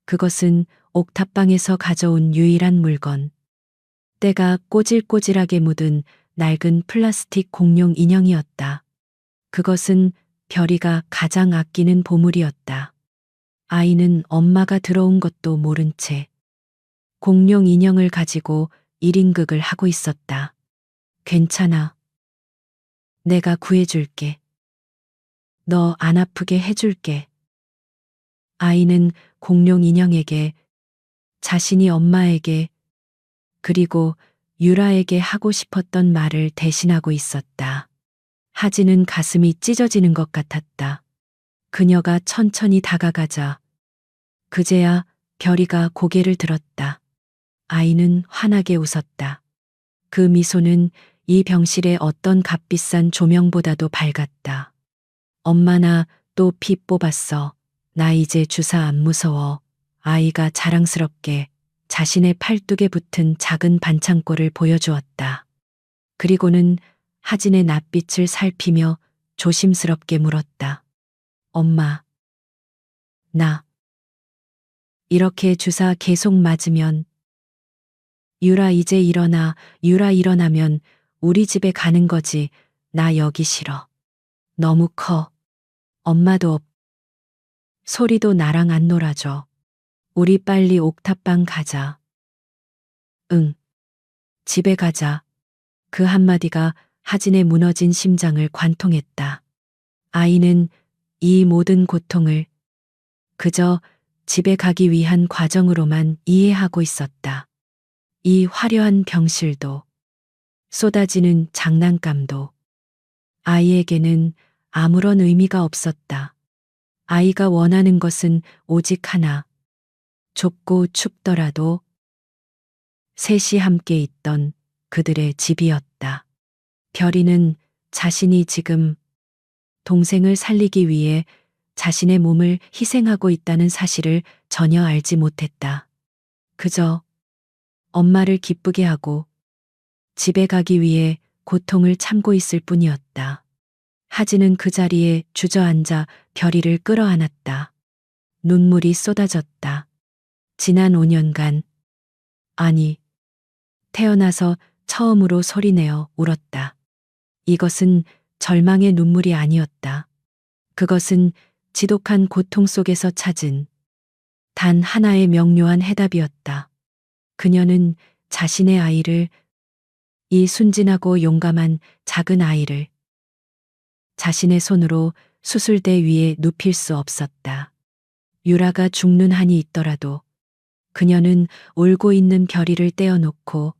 그것은 옥탑방에서 가져온 유일한 물건. 때가 꼬질꼬질하게 묻은 낡은 플라스틱 공룡 인형이었다. 그것은 별이가 가장 아끼는 보물이었다. 아이는 엄마가 들어온 것도 모른 채 공룡 인형을 가지고 1인극을 하고 있었다. 괜찮아. 내가 구해줄게. 너 안 아프게 해줄게. 아이는 공룡 인형에게, 자신이 엄마에게, 그리고 유라에게 하고 싶었던 말을 대신하고 있었다. 하진은 가슴이 찢어지는 것 같았다. 그녀가 천천히 다가가자 그제야 별이가 고개를 들었다. 아이는 환하게 웃었다. 그 미소는 이 병실의 어떤 값비싼 조명보다도 밝았다. 엄마 나 또 피 뽑았어. 나 이제 주사 안 무서워. 아이가 자랑스럽게 자신의 팔뚝에 붙은 작은 반창고를 보여주었다. 그리고는 하진의 낯빛을 살피며 조심스럽게 물었다. 엄마, 나 이렇게 주사 계속 맞으면 유라 이제 일어나. 유라 일어나면 우리 집에 가는 거지. 나 여기 싫어. 너무 커. 엄마도 소리도 나랑 안 놀아줘. 우리 빨리 옥탑방 가자. 응. 집에 가자. 그 한마디가 하진의 무너진 심장을 관통했다. 아이는 이 모든 고통을 그저 집에 가기 위한 과정으로만 이해하고 있었다. 이 화려한 병실도, 쏟아지는 장난감도 아이에게는 아무런 의미가 없었다. 아이가 원하는 것은 오직 하나. 좁고 춥더라도 셋이 함께 있던 그들의 집이었다. 별이는 자신이 지금 동생을 살리기 위해 자신의 몸을 희생하고 있다는 사실을 전혀 알지 못했다. 그저 엄마를 기쁘게 하고 집에 가기 위해 고통을 참고 있을 뿐이었다. 하진은 그 자리에 주저앉아 별이를 끌어안았다. 눈물이 쏟아졌다. 지난 5년간, 아니, 태어나서 처음으로 소리내어 울었다. 이것은 절망의 눈물이 아니었다. 그것은 지독한 고통 속에서 찾은 단 하나의 명료한 해답이었다. 그녀는 자신의 아이를, 이 순진하고 용감한 작은 아이를 자신의 손으로 수술대 위에 눕힐 수 없었다. 유라가 죽는 한이 있더라도 그녀는 울고 있는 별이를 떼어놓고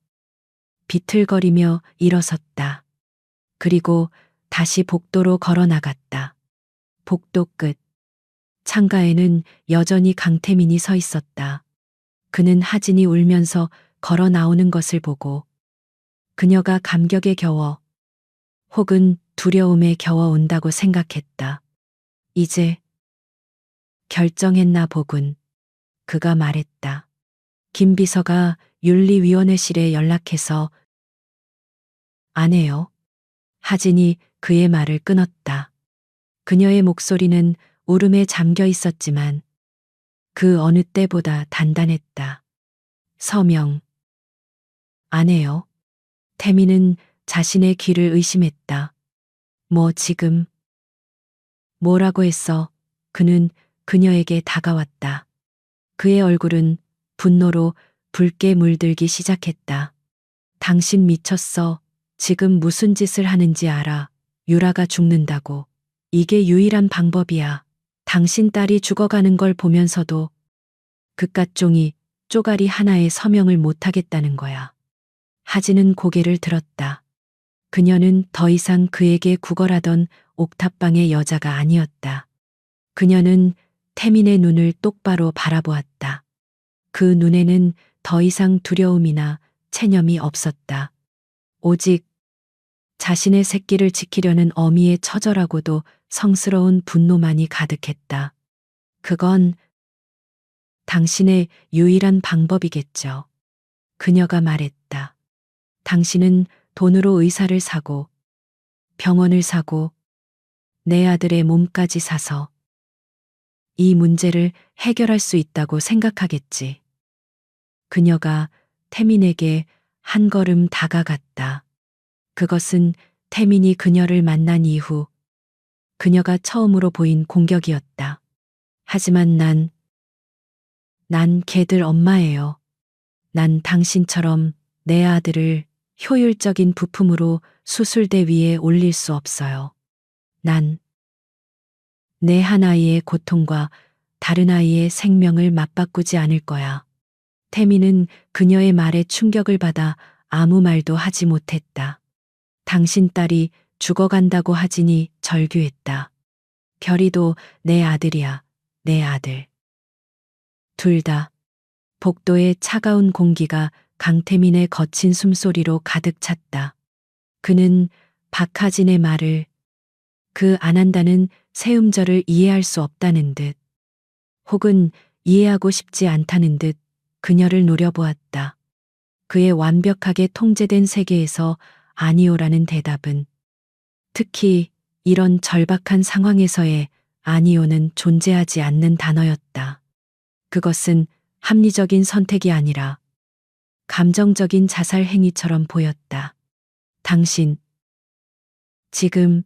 비틀거리며 일어섰다. 그리고 다시 복도로 걸어 나갔다. 복도 끝. 창가에는 여전히 강태민이 서 있었다. 그는 하진이 울면서 걸어 나오는 것을 보고 그녀가 감격에 겨워 혹은 두려움에 겨워 온다고 생각했다. 이제 결정했나 보군. 그가 말했다. 김 비서가 윤리위원회실에 연락해서 안 해요. 하진이 그의 말을 끊었다. 그녀의 목소리는 울음에 잠겨 있었지만 그 어느 때보다 단단했다. 서명. 안 해요. 태민은 자신의 귀를 의심했다. 뭐 지금 뭐라고 했어? 그는 그녀에게 다가왔다. 그의 얼굴은 분노로 붉게 물들기 시작했다. 당신 미쳤어. 지금 무슨 짓을 하는지 알아. 유라가 죽는다고. 이게 유일한 방법이야. 당신 딸이 죽어가는 걸 보면서도 그깟 종이 쪼가리 하나에 서명을 못하겠다는 거야. 하진은 고개를 들었다. 그녀는 더 이상 그에게 구걸하던 옥탑방의 여자가 아니었다. 그녀는 태민의 눈을 똑바로 바라보았다. 그 눈에는 더 이상 두려움이나 체념이 없었다. 오직 자신의 새끼를 지키려는 어미의 처절하고도 성스러운 분노만이 가득했다. 그건 당신의 유일한 방법이겠죠. 그녀가 말했다. 당신은 돈으로 의사를 사고 병원을 사고 내 아들의 몸까지 사서 이 문제를 해결할 수 있다고 생각하겠지. 그녀가 태민에게 한 걸음 다가갔다. 그것은 태민이 그녀를 만난 이후 그녀가 처음으로 보인 공격이었다. 하지만 난 걔들 엄마예요. 난 당신처럼 내 아들을 효율적인 부품으로 수술대 위에 올릴 수 없어요. 난 내 한 아이의 고통과 다른 아이의 생명을 맞바꾸지 않을 거야. 태민은 그녀의 말에 충격을 받아 아무 말도 하지 못했다. 당신 딸이 죽어간다고 하지니 절규했다. 별이도 내 아들이야, 내 아들. 둘 다. 복도의 차가운 공기가 강태민의 거친 숨소리로 가득 찼다. 그는 박하진의 말을 그 안 한다는 세음절을 이해할 수 없다는 듯 혹은 이해하고 싶지 않다는 듯 그녀를 노려보았다. 그의 완벽하게 통제된 세계에서 아니오라는 대답은 특히 이런 절박한 상황에서의 아니오는 존재하지 않는 단어였다. 그것은 합리적인 선택이 아니라 감정적인 자살 행위처럼 보였다. 당신, 지금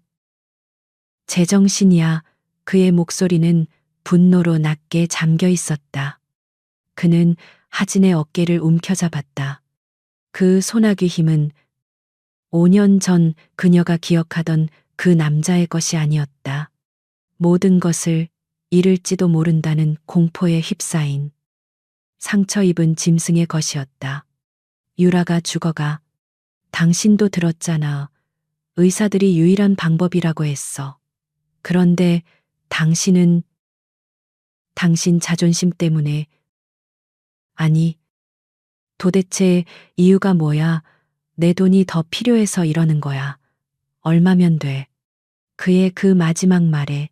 제정신이야. 그의 목소리는 분노로 낮게 잠겨 있었다. 그는 하진의 어깨를 움켜잡았다. 그 소나기 힘은 5년 전 그녀가 기억하던 그 남자의 것이 아니었다. 모든 것을 잃을지도 모른다는 공포에 휩싸인 상처 입은 짐승의 것이었다. 유라가 죽어가. 당신도 들었잖아. 의사들이 유일한 방법이라고 했어. 그런데 당신은 당신 자존심 때문에. 아니, 도대체 이유가 뭐야? 내 돈이 더 필요해서 이러는 거야. 얼마면 돼? 그의 그 마지막 말에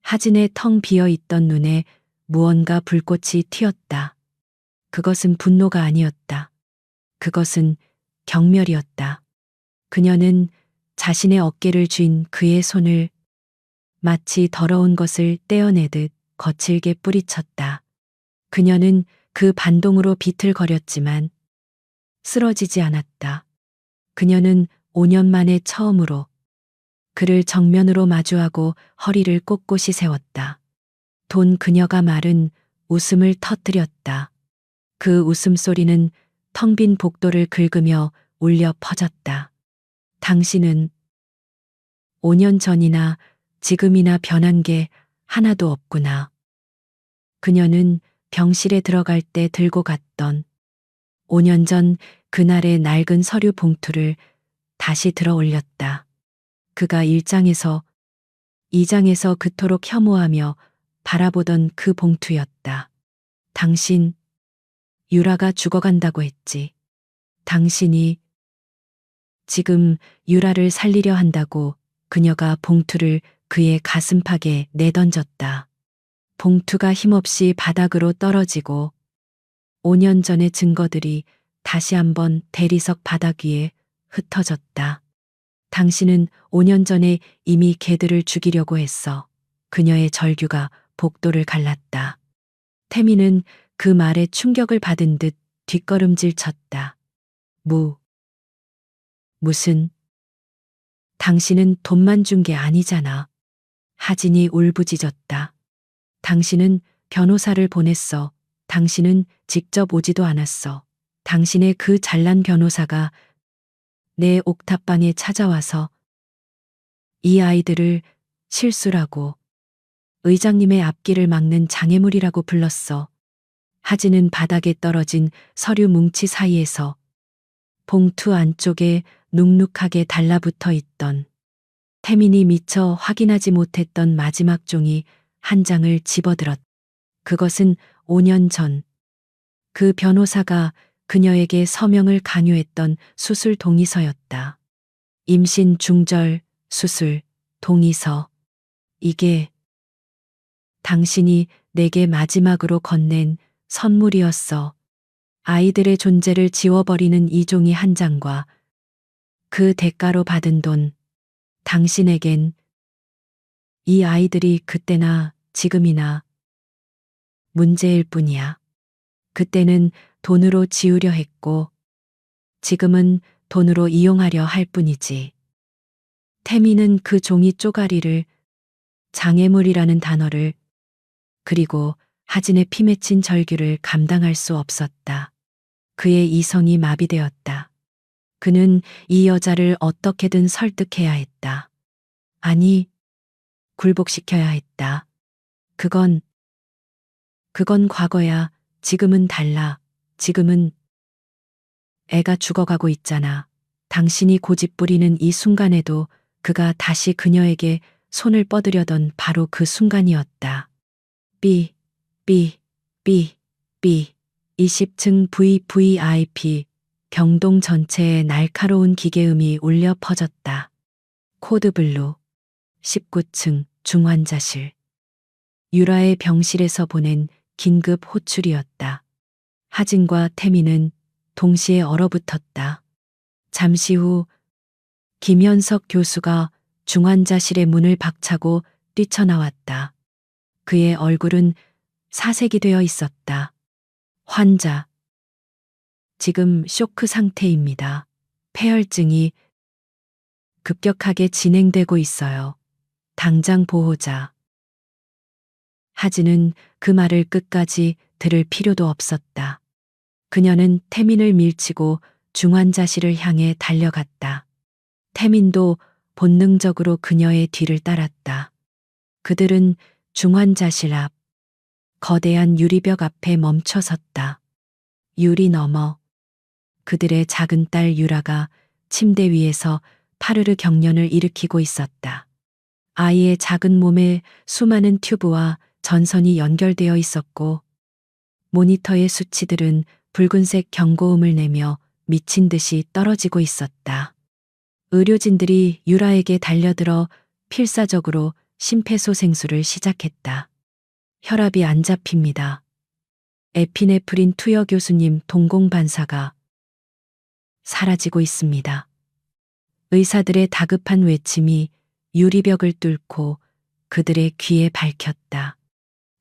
하진의 텅 비어 있던 눈에 무언가 불꽃이 튀었다. 그것은 분노가 아니었다. 그것은 경멸이었다. 그녀는 자신의 어깨를 쥔 그의 손을 마치 더러운 것을 떼어내듯 거칠게 뿌리쳤다. 그녀는 그 반동으로 비틀거렸지만 쓰러지지 않았다. 그녀는 5년 만에 처음으로 그를 정면으로 마주하고 허리를 꼿꼿이 세웠다. 돈 그녀가 말은 웃음을 터뜨렸다. 그 웃음소리는 텅 빈 복도를 긁으며 울려 퍼졌다. 당신은 5년 전이나 지금이나 변한 게 하나도 없구나. 그녀는 병실에 들어갈 때 들고 갔던 5년 전 그날의 낡은 서류 봉투를 다시 들어 올렸다. 그가 1장에서 2장에서 그토록 혐오하며 바라보던 그 봉투였다. 당신, 유라가 죽어간다고 했지. 당신이 지금 유라를 살리려 한다고. 그녀가 봉투를 그의 가슴팍에 내던졌다. 봉투가 힘없이 바닥으로 떨어지고 5년 전의 증거들이 다시 한번 대리석 바닥 위에 흩어졌다. 당신은 5년 전에 이미 개들을 죽이려고 했어. 그녀의 절규가 복도를 갈랐다. 태미는 그 말에 충격을 받은 듯 뒷걸음질 쳤다. 무슨, 당신은 돈만 준 게 아니잖아. 하진이 울부짖었다. 당신은 변호사를 보냈어. 당신은 직접 오지도 않았어. 당신의 그 잘난 변호사가 내 옥탑방에 찾아와서 이 아이들을 실수라고, 의장님의 앞길을 막는 장애물이라고 불렀어. 하진은 바닥에 떨어진 서류 뭉치 사이에서 봉투 안쪽에 눅눅하게 달라붙어 있던 태민이 미처 확인하지 못했던 마지막 종이 한 장을 집어들었다. 그것은 5년 전 그 변호사가 그녀에게 서명을 강요했던 수술 동의서였다. 임신 중절 수술 동의서. 이게 당신이 내게 마지막으로 건넨 선물이었어. 아이들의 존재를 지워버리는 이 종이 한 장과 그 대가로 받은 돈. 당신에겐 이 아이들이 그때나 지금이나 문제일 뿐이야. 그때는 돈으로 지우려 했고 지금은 돈으로 이용하려 할 뿐이지. 태미는 그 종이 쪼가리를, 장애물이라는 단어를, 그리고 하진의 피 맺힌 절규를 감당할 수 없었다. 그의 이성이 마비되었다. 그는 이 여자를 어떻게든 설득해야 했다. 아니, 굴복시켜야 했다. 그건 과거야. 지금은 달라. 지금은 애가 죽어가고 있잖아. 당신이 고집 부리는 이 순간에도 그가 다시 그녀에게 손을 뻗으려던 바로 그 순간이었다. B, 20층 VVIP. 병동 전체에 날카로운 기계음이 울려 퍼졌다. 코드블루. 19층 중환자실. 유라의 병실에서 보낸 긴급 호출이었다. 하진과 태미는 동시에 얼어붙었다. 잠시 후 김현석 교수가 중환자실의 문을 박차고 뛰쳐나왔다. 그의 얼굴은 사색이 되어 있었다. 환자. 지금 쇼크 상태입니다. 폐혈증이 급격하게 진행되고 있어요. 당장 보호자. 하진은 그 말을 끝까지 들을 필요도 없었다. 그녀는 태민을 밀치고 중환자실을 향해 달려갔다. 태민도 본능적으로 그녀의 뒤를 따랐다. 그들은 중환자실 앞 거대한 유리벽 앞에 멈춰 섰다. 유리 너머 그들의 작은 딸 유라가 침대 위에서 파르르 경련을 일으키고 있었다. 아이의 작은 몸에 수많은 튜브와 전선이 연결되어 있었고 모니터의 수치들은 붉은색 경고음을 내며 미친 듯이 떨어지고 있었다. 의료진들이 유라에게 달려들어 필사적으로 심폐소생술을 시작했다. 혈압이 안 잡힙니다. 에피네프린 투여 교수님 동공반사가 사라지고 있습니다. 의사들의 다급한 외침이 유리벽을 뚫고 그들의 귀에 밝혔다.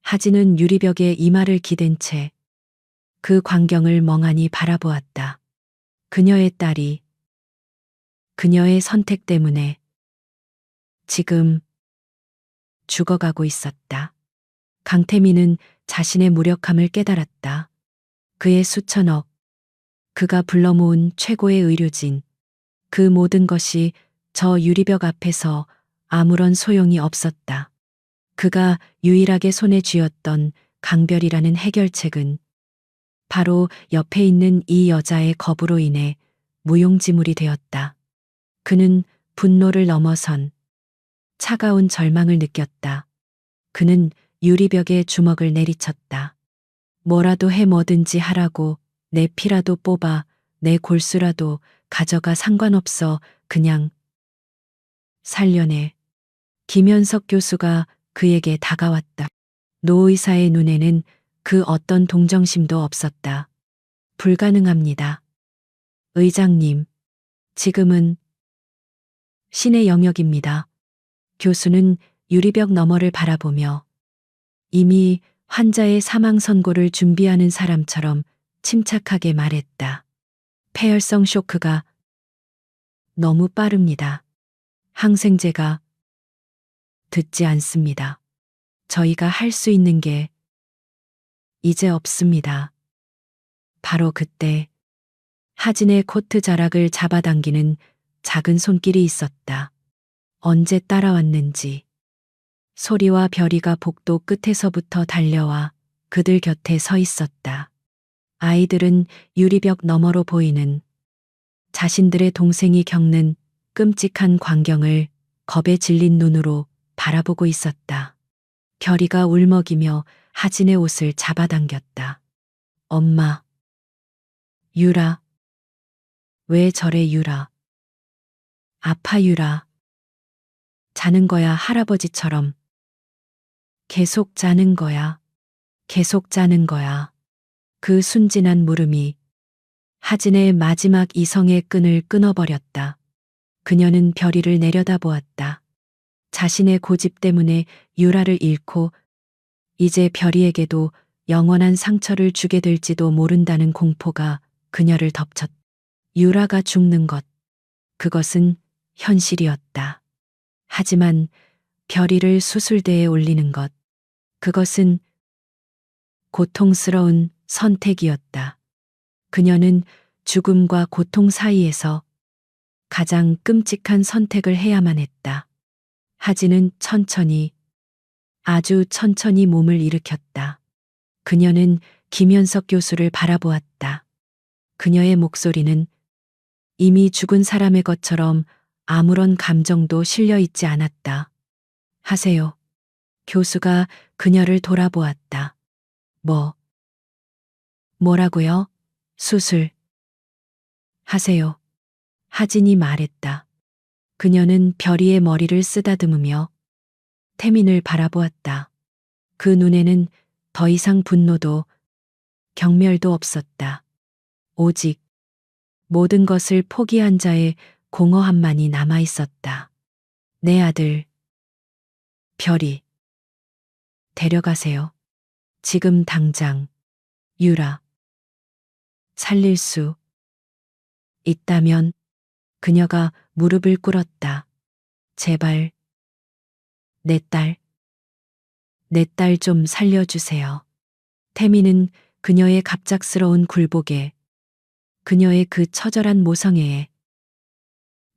하진은 유리벽에 이마를 기댄 채 그 광경을 멍하니 바라보았다. 그녀의 딸이 그녀의 선택 때문에 지금 죽어가고 있었다. 강태민은 자신의 무력함을 깨달았다. 그의 수천억, 그가 불러 모은 최고의 의료진, 그 모든 것이 저 유리벽 앞에서 아무런 소용이 없었다. 그가 유일하게 손에 쥐었던 강별이라는 해결책은 바로 옆에 있는 이 여자의 겁으로 인해 무용지물이 되었다. 그는 분노를 넘어선 차가운 절망을 느꼈다. 그는 유리벽에 주먹을 내리쳤다. 뭐라도 해 뭐든지 하라고, 내 피라도 뽑아, 내 골수라도 가져가 상관없어, 그냥 살려내. 김현석 교수가 그에게 다가왔다. 노 의사의 눈에는 그 어떤 동정심도 없었다. 불가능합니다. 의장님, 지금은 신의 영역입니다. 교수는 유리벽 너머를 바라보며 이미 환자의 사망 선고를 준비하는 사람처럼 침착하게 말했다. 폐혈성 쇼크가 너무 빠릅니다. 항생제가 듣지 않습니다. 저희가 할 수 있는 게 이제 없습니다. 바로 그때 하진의 코트 자락을 잡아당기는 작은 손길이 있었다. 언제 따라왔는지. 소리와 별이가 복도 끝에서부터 달려와 그들 곁에 서 있었다. 아이들은 유리벽 너머로 보이는 자신들의 동생이 겪는 끔찍한 광경을 겁에 질린 눈으로 바라보고 있었다. 별이가 울먹이며 하진의 옷을 잡아당겼다. 엄마. 유라. 왜 저래 유라. 아파 유라. 자는 거야 할아버지처럼. 계속 자는 거야. 계속 자는 거야. 그 순진한 물음이 하진의 마지막 이성의 끈을 끊어버렸다. 그녀는 별이를 내려다보았다. 자신의 고집 때문에 유라를 잃고 이제 별이에게도 영원한 상처를 주게 될지도 모른다는 공포가 그녀를 덮쳤다. 유라가 죽는 것, 그것은 현실이었다. 하지만 별이를 수술대에 올리는 것, 그것은 고통스러운 선택이었다. 그녀는 죽음과 고통 사이에서 가장 끔찍한 선택을 해야만 했다. 하진은 천천히, 아주 천천히 몸을 일으켰다. 그녀는 김현석 교수를 바라보았다. 그녀의 목소리는 이미 죽은 사람의 것처럼 아무런 감정도 실려 있지 않았다. 하세요. 교수가 그녀를 돌아보았다. 뭐라고요? 수술. 하세요. 하진이 말했다. 그녀는 별이의 머리를 쓰다듬으며 태민을 바라보았다. 그 눈에는 더 이상 분노도 경멸도 없었다. 오직 모든 것을 포기한 자의 공허함만이 남아 있었다. 내 아들, 별이. 데려가세요. 지금 당장. 유라. 살릴 수 있다면 그녀가 무릎을 꿇었다. 제발, 내 딸 좀 살려주세요. 태미는 그녀의 갑작스러운 굴복에, 그녀의 그 처절한 모성애에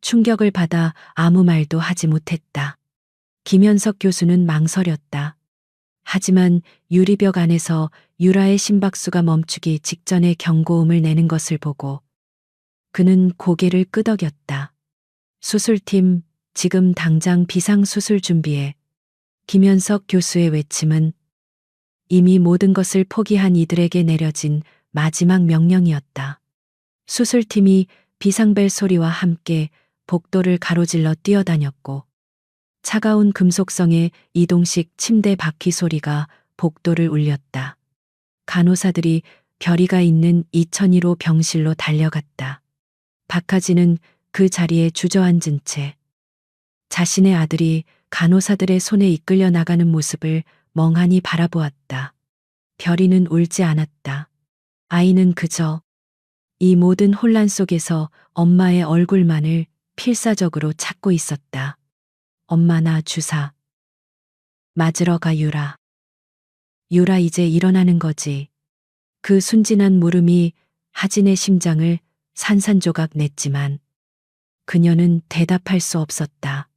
충격을 받아 아무 말도 하지 못했다. 김현석 교수는 망설였다. 하지만 유리벽 안에서 유라의 심박수가 멈추기 직전에 경고음을 내는 것을 보고 그는 고개를 끄덕였다. 수술팀, 지금 당장 비상수술 준비해. 김현석 교수의 외침은 이미 모든 것을 포기한 이들에게 내려진 마지막 명령이었다. 수술팀이 비상벨 소리와 함께 복도를 가로질러 뛰어다녔고 차가운 금속성의 이동식 침대 바퀴 소리가 복도를 울렸다. 간호사들이 별이가 있는 2001호 병실로 달려갔다. 박하진은 그 자리에 주저앉은 채 자신의 아들이 간호사들의 손에 이끌려 나가는 모습을 멍하니 바라보았다. 별이는 울지 않았다. 아이는 그저 이 모든 혼란 속에서 엄마의 얼굴만을 필사적으로 찾고 있었다. 엄마 나 주사 맞으러 가 유라. 유라 이제 일어나는 거지. 그 순진한 물음이 하진의 심장을 산산조각 냈지만 그녀는 대답할 수 없었다.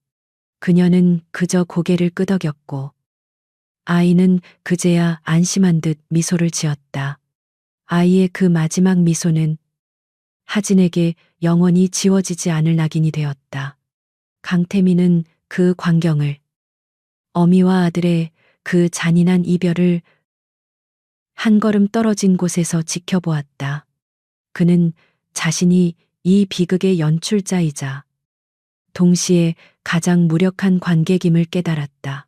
그녀는 그저 고개를 끄덕였고 아이는 그제야 안심한 듯 미소를 지었다. 아이의 그 마지막 미소는 하진에게 영원히 지워지지 않을 낙인이 되었다. 강태민은 그 광경을, 어미와 아들의 그 잔인한 이별을 한 걸음 떨어진 곳에서 지켜보았다. 그는 자신이 이 비극의 연출자이자 동시에 가장 무력한 관객임을 깨달았다.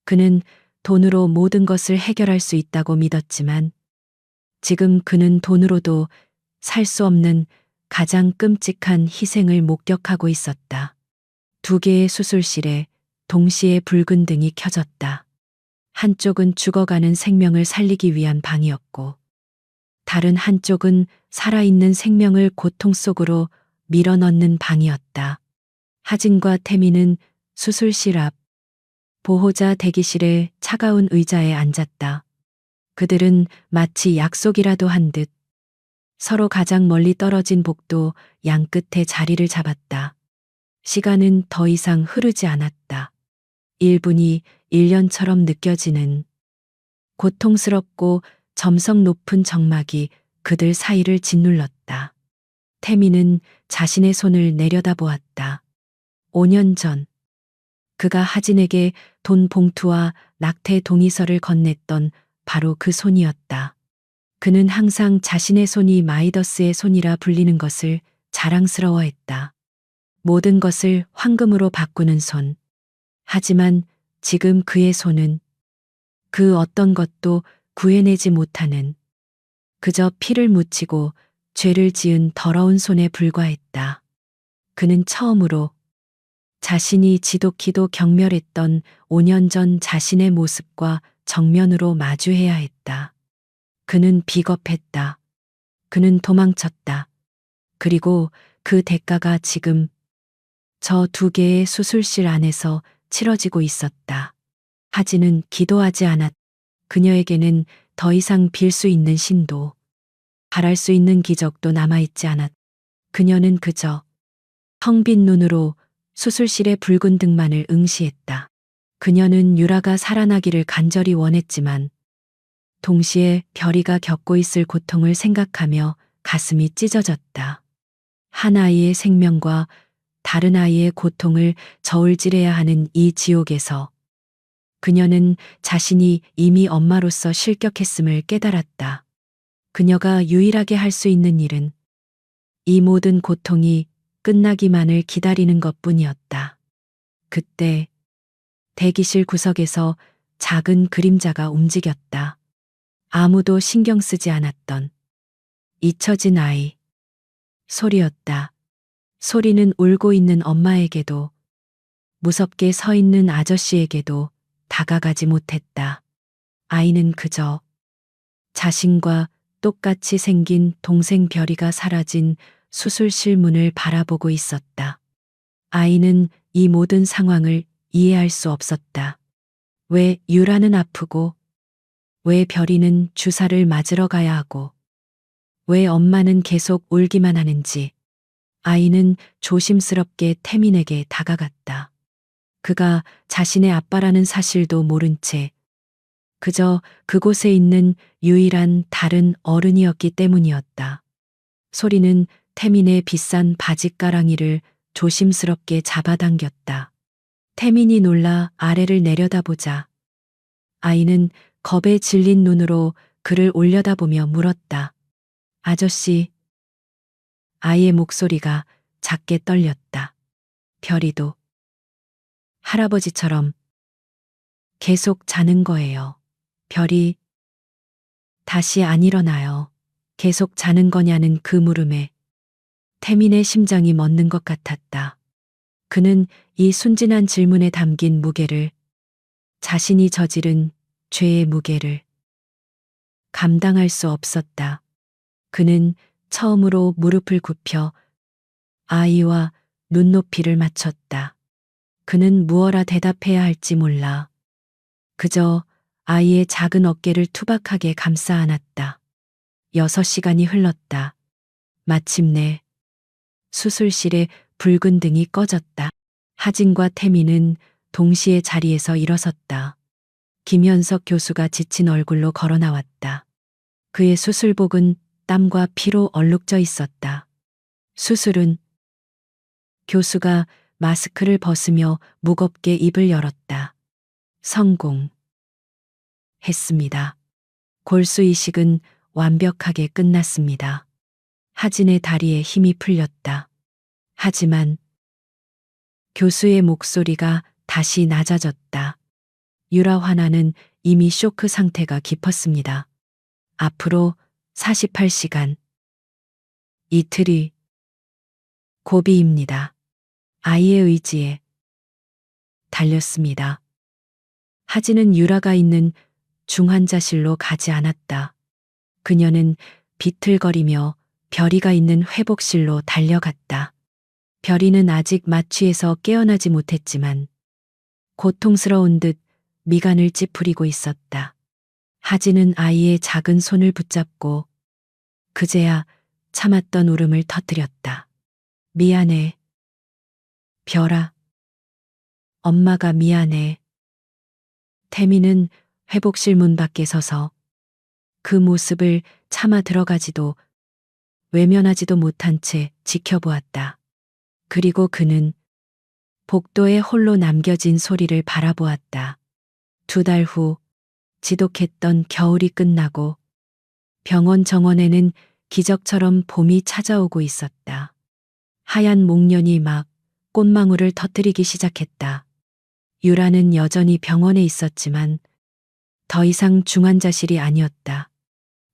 그는 돈으로 모든 것을 해결할 수 있다고 믿었지만 지금 그는 돈으로도 살 수 없는 가장 끔찍한 희생을 목격하고 있었다. 두 개의 수술실에 동시에 붉은 등이 켜졌다. 한쪽은 죽어가는 생명을 살리기 위한 방이었고 다른 한쪽은 살아있는 생명을 고통 속으로 밀어넣는 방이었다. 하진과 태미는 수술실 앞 보호자 대기실의 차가운 의자에 앉았다. 그들은 마치 약속이라도 한 듯 서로 가장 멀리 떨어진 복도 양끝에 자리를 잡았다. 시간은 더 이상 흐르지 않았다. 1분이 1년처럼 느껴지는 고통스럽고 점성 높은 정막이 그들 사이를 짓눌렀다. 태미는 자신의 손을 내려다보았다. 5년 전 그가 하진에게 돈 봉투와 낙태 동의서를 건넸던 바로 그 손이었다. 그는 항상 자신의 손이 마이더스의 손이라 불리는 것을 자랑스러워했다. 모든 것을 황금으로 바꾸는 손. 하지만 지금 그의 손은 그 어떤 것도 구해내지 못하는 그저 피를 묻히고 죄를 지은 더러운 손에 불과했다. 그는 처음으로 자신이 지독히도 경멸했던 5년 전 자신의 모습과 정면으로 마주해야 했다. 그는 비겁했다. 그는 도망쳤다. 그리고 그 대가가 지금 저 두 개의 수술실 안에서 치러지고 있었다. 하진은 기도하지 않았. 그녀에게는 더 이상 빌 수 있는 신도, 바랄 수 있는 기적도 남아있지 않았. 그녀는 그저 텅 빈 눈으로 수술실의 붉은 등만을 응시했다. 그녀는 유라가 살아나기를 간절히 원했지만 동시에 별이가 겪고 있을 고통을 생각하며 가슴이 찢어졌다. 한 아이의 생명과 다른 아이의 고통을 저울질해야 하는 이 지옥에서 그녀는 자신이 이미 엄마로서 실격했음을 깨달았다. 그녀가 유일하게 할 수 있는 일은 이 모든 고통이 끝나기만을 기다리는 것뿐이었다. 그때 대기실 구석에서 작은 그림자가 움직였다. 아무도 신경 쓰지 않았던 잊혀진 아이 소리였다. 소리는 울고 있는 엄마에게도 무섭게 서 있는 아저씨에게도 다가가지 못했다. 아이는 그저 자신과 똑같이 생긴 동생 별이가 사라진 수술실 문을 바라보고 있었다. 아이는 이 모든 상황을 이해할 수 없었다. 왜 유라는 아프고, 왜 별이는 주사를 맞으러 가야 하고, 왜 엄마는 계속 울기만 하는지. 아이는 조심스럽게 태민에게 다가갔다. 그가 자신의 아빠라는 사실도 모른 채 그저 그곳에 있는 유일한 다른 어른이었기 때문이었다. 소리는 태민의 비싼 바짓가랑이를 조심스럽게 잡아당겼다. 태민이 놀라 아래를 내려다보자 아이는 겁에 질린 눈으로 그를 올려다보며 물었다. 아저씨. 아이의 목소리가 작게 떨렸다. 별이도 할아버지처럼 계속 자는 거예요. 별이 다시 안 일어나요. 계속 자는 거냐는 그 물음에 태민의 심장이 멎는 것 같았다. 그는 이 순진한 질문에 담긴 무게를, 자신이 저지른 죄의 무게를 감당할 수 없었다. 그는 처음으로 무릎을 굽혀 아이와 눈높이를 맞췄다. 그는 무엇라 대답해야 할지 몰라. 그저 아이의 작은 어깨를 투박하게 감싸 안았다. 6시간이 흘렀다. 마침내 수술실에 붉은 등이 꺼졌다. 하진과 태민은 동시에 자리에서 일어섰다. 김현석 교수가 지친 얼굴로 걸어 나왔다. 그의 수술복은 땀과 피로 얼룩져 있었다. 수술은? 교수가 마스크를 벗으며 무겁게 입을 열었다. 성공. 했습니다. 골수 이식은 완벽하게 끝났습니다. 하진의 다리에 힘이 풀렸다. 하지만 교수의 목소리가 다시 낮아졌다. 유라 환아는 이미 쇼크 상태가 깊었습니다. 앞으로 48시간. 이틀이 고비입니다. 아이의 의지에 달렸습니다. 하진은 유라가 있는 중환자실로 가지 않았다. 그녀는 비틀거리며 별이가 있는 회복실로 달려갔다. 별이는 아직 마취에서 깨어나지 못했지만 고통스러운 듯 미간을 찌푸리고 있었다. 하진은 아이의 작은 손을 붙잡고 그제야 참았던 울음을 터뜨렸다. 미안해. 별아. 엄마가 미안해. 태민은 회복실 문 밖에 서서 그 모습을 차마 들어가지도 외면하지도 못한 채 지켜보았다. 그리고 그는 복도에 홀로 남겨진 소리를 바라보았다. 2달 후 지독했던 겨울이 끝나고 병원 정원에는 기적처럼 봄이 찾아오고 있었다. 하얀 목련이 막 꽃망울을 터뜨리기 시작했다. 유라는 여전히 병원에 있었지만 더 이상 중환자실이 아니었다.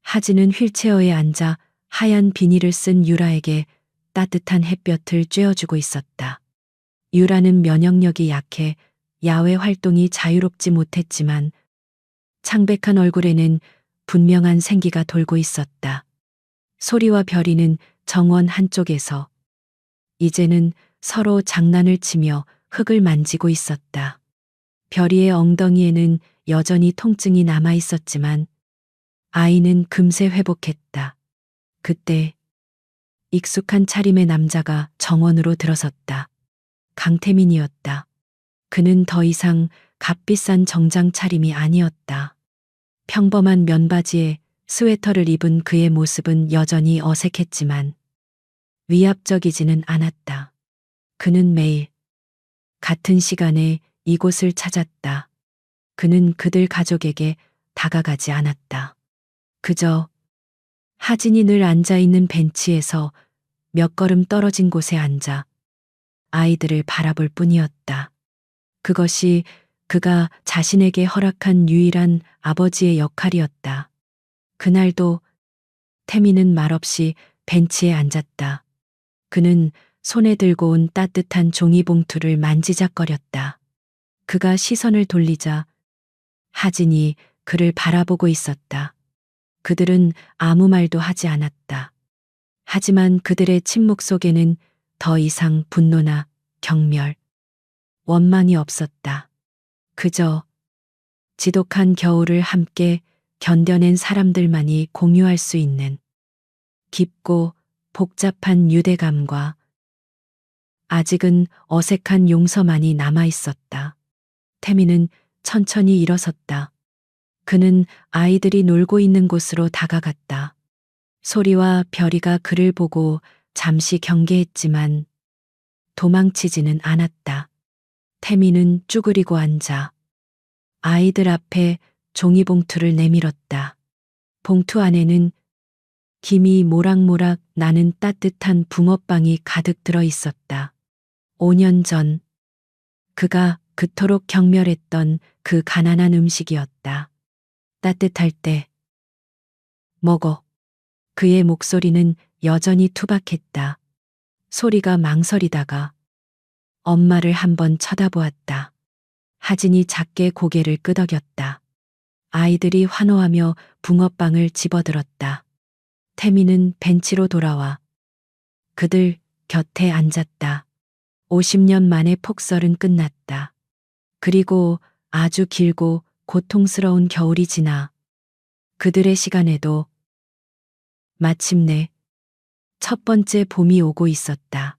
하진은 휠체어에 앉아 하얀 비닐을 쓴 유라에게 따뜻한 햇볕을 쬐어주고 있었다. 유라는 면역력이 약해 야외 활동이 자유롭지 못했지만 창백한 얼굴에는 분명한 생기가 돌고 있었다. 소리와 별이는 정원 한쪽에서 이제는 서로 장난을 치며 흙을 만지고 있었다. 별이의 엉덩이에는 여전히 통증이 남아 있었지만 아이는 금세 회복했다. 그때 익숙한 차림의 남자가 정원으로 들어섰다. 강태민이었다. 그는 더 이상 값비싼 정장 차림이 아니었다. 평범한 면바지에 스웨터를 입은 그의 모습은 여전히 어색했지만 위압적이지는 않았다. 그는 매일 같은 시간에 이곳을 찾았다. 그는 그들 가족에게 다가가지 않았다. 그저 하진이 늘 앉아있는 벤치에서 몇 걸음 떨어진 곳에 앉아 아이들을 바라볼 뿐이었다. 그것이 그가 자신에게 허락한 유일한 아버지의 역할이었다. 그날도 태민은 말없이 벤치에 앉았다. 그는 손에 들고 온 따뜻한 종이봉투를 만지작거렸다. 그가 시선을 돌리자 하진이 그를 바라보고 있었다. 그들은 아무 말도 하지 않았다. 하지만 그들의 침묵 속에는 더 이상 분노나 경멸, 원망이 없었다. 그저 지독한 겨울을 함께 견뎌낸 사람들만이 공유할 수 있는 깊고 복잡한 유대감과 아직은 어색한 용서만이 남아 있었다. 태미는 천천히 일어섰다. 그는 아이들이 놀고 있는 곳으로 다가갔다. 소리와 별이가 그를 보고 잠시 경계했지만 도망치지는 않았다. 태미는 쭈그리고 앉아 아이들 앞에 종이봉투를 내밀었다. 봉투 안에는 김이 모락모락 나는 따뜻한 붕어빵이 가득 들어 있었다. 5년 전 그가 그토록 경멸했던 그 가난한 음식이었다. 따뜻할 때 먹어. 그의 목소리는 여전히 투박했다. 소리가 망설이다가 엄마를 한번 쳐다보았다. 하진이 작게 고개를 끄덕였다. 아이들이 환호하며 붕어빵을 집어들었다. 태미는 벤치로 돌아와 그들 곁에 앉았다. 50년 만에 폭설은 끝났다. 그리고 아주 길고 고통스러운 겨울이 지나 그들의 시간에도 마침내 첫 번째 봄이 오고 있었다.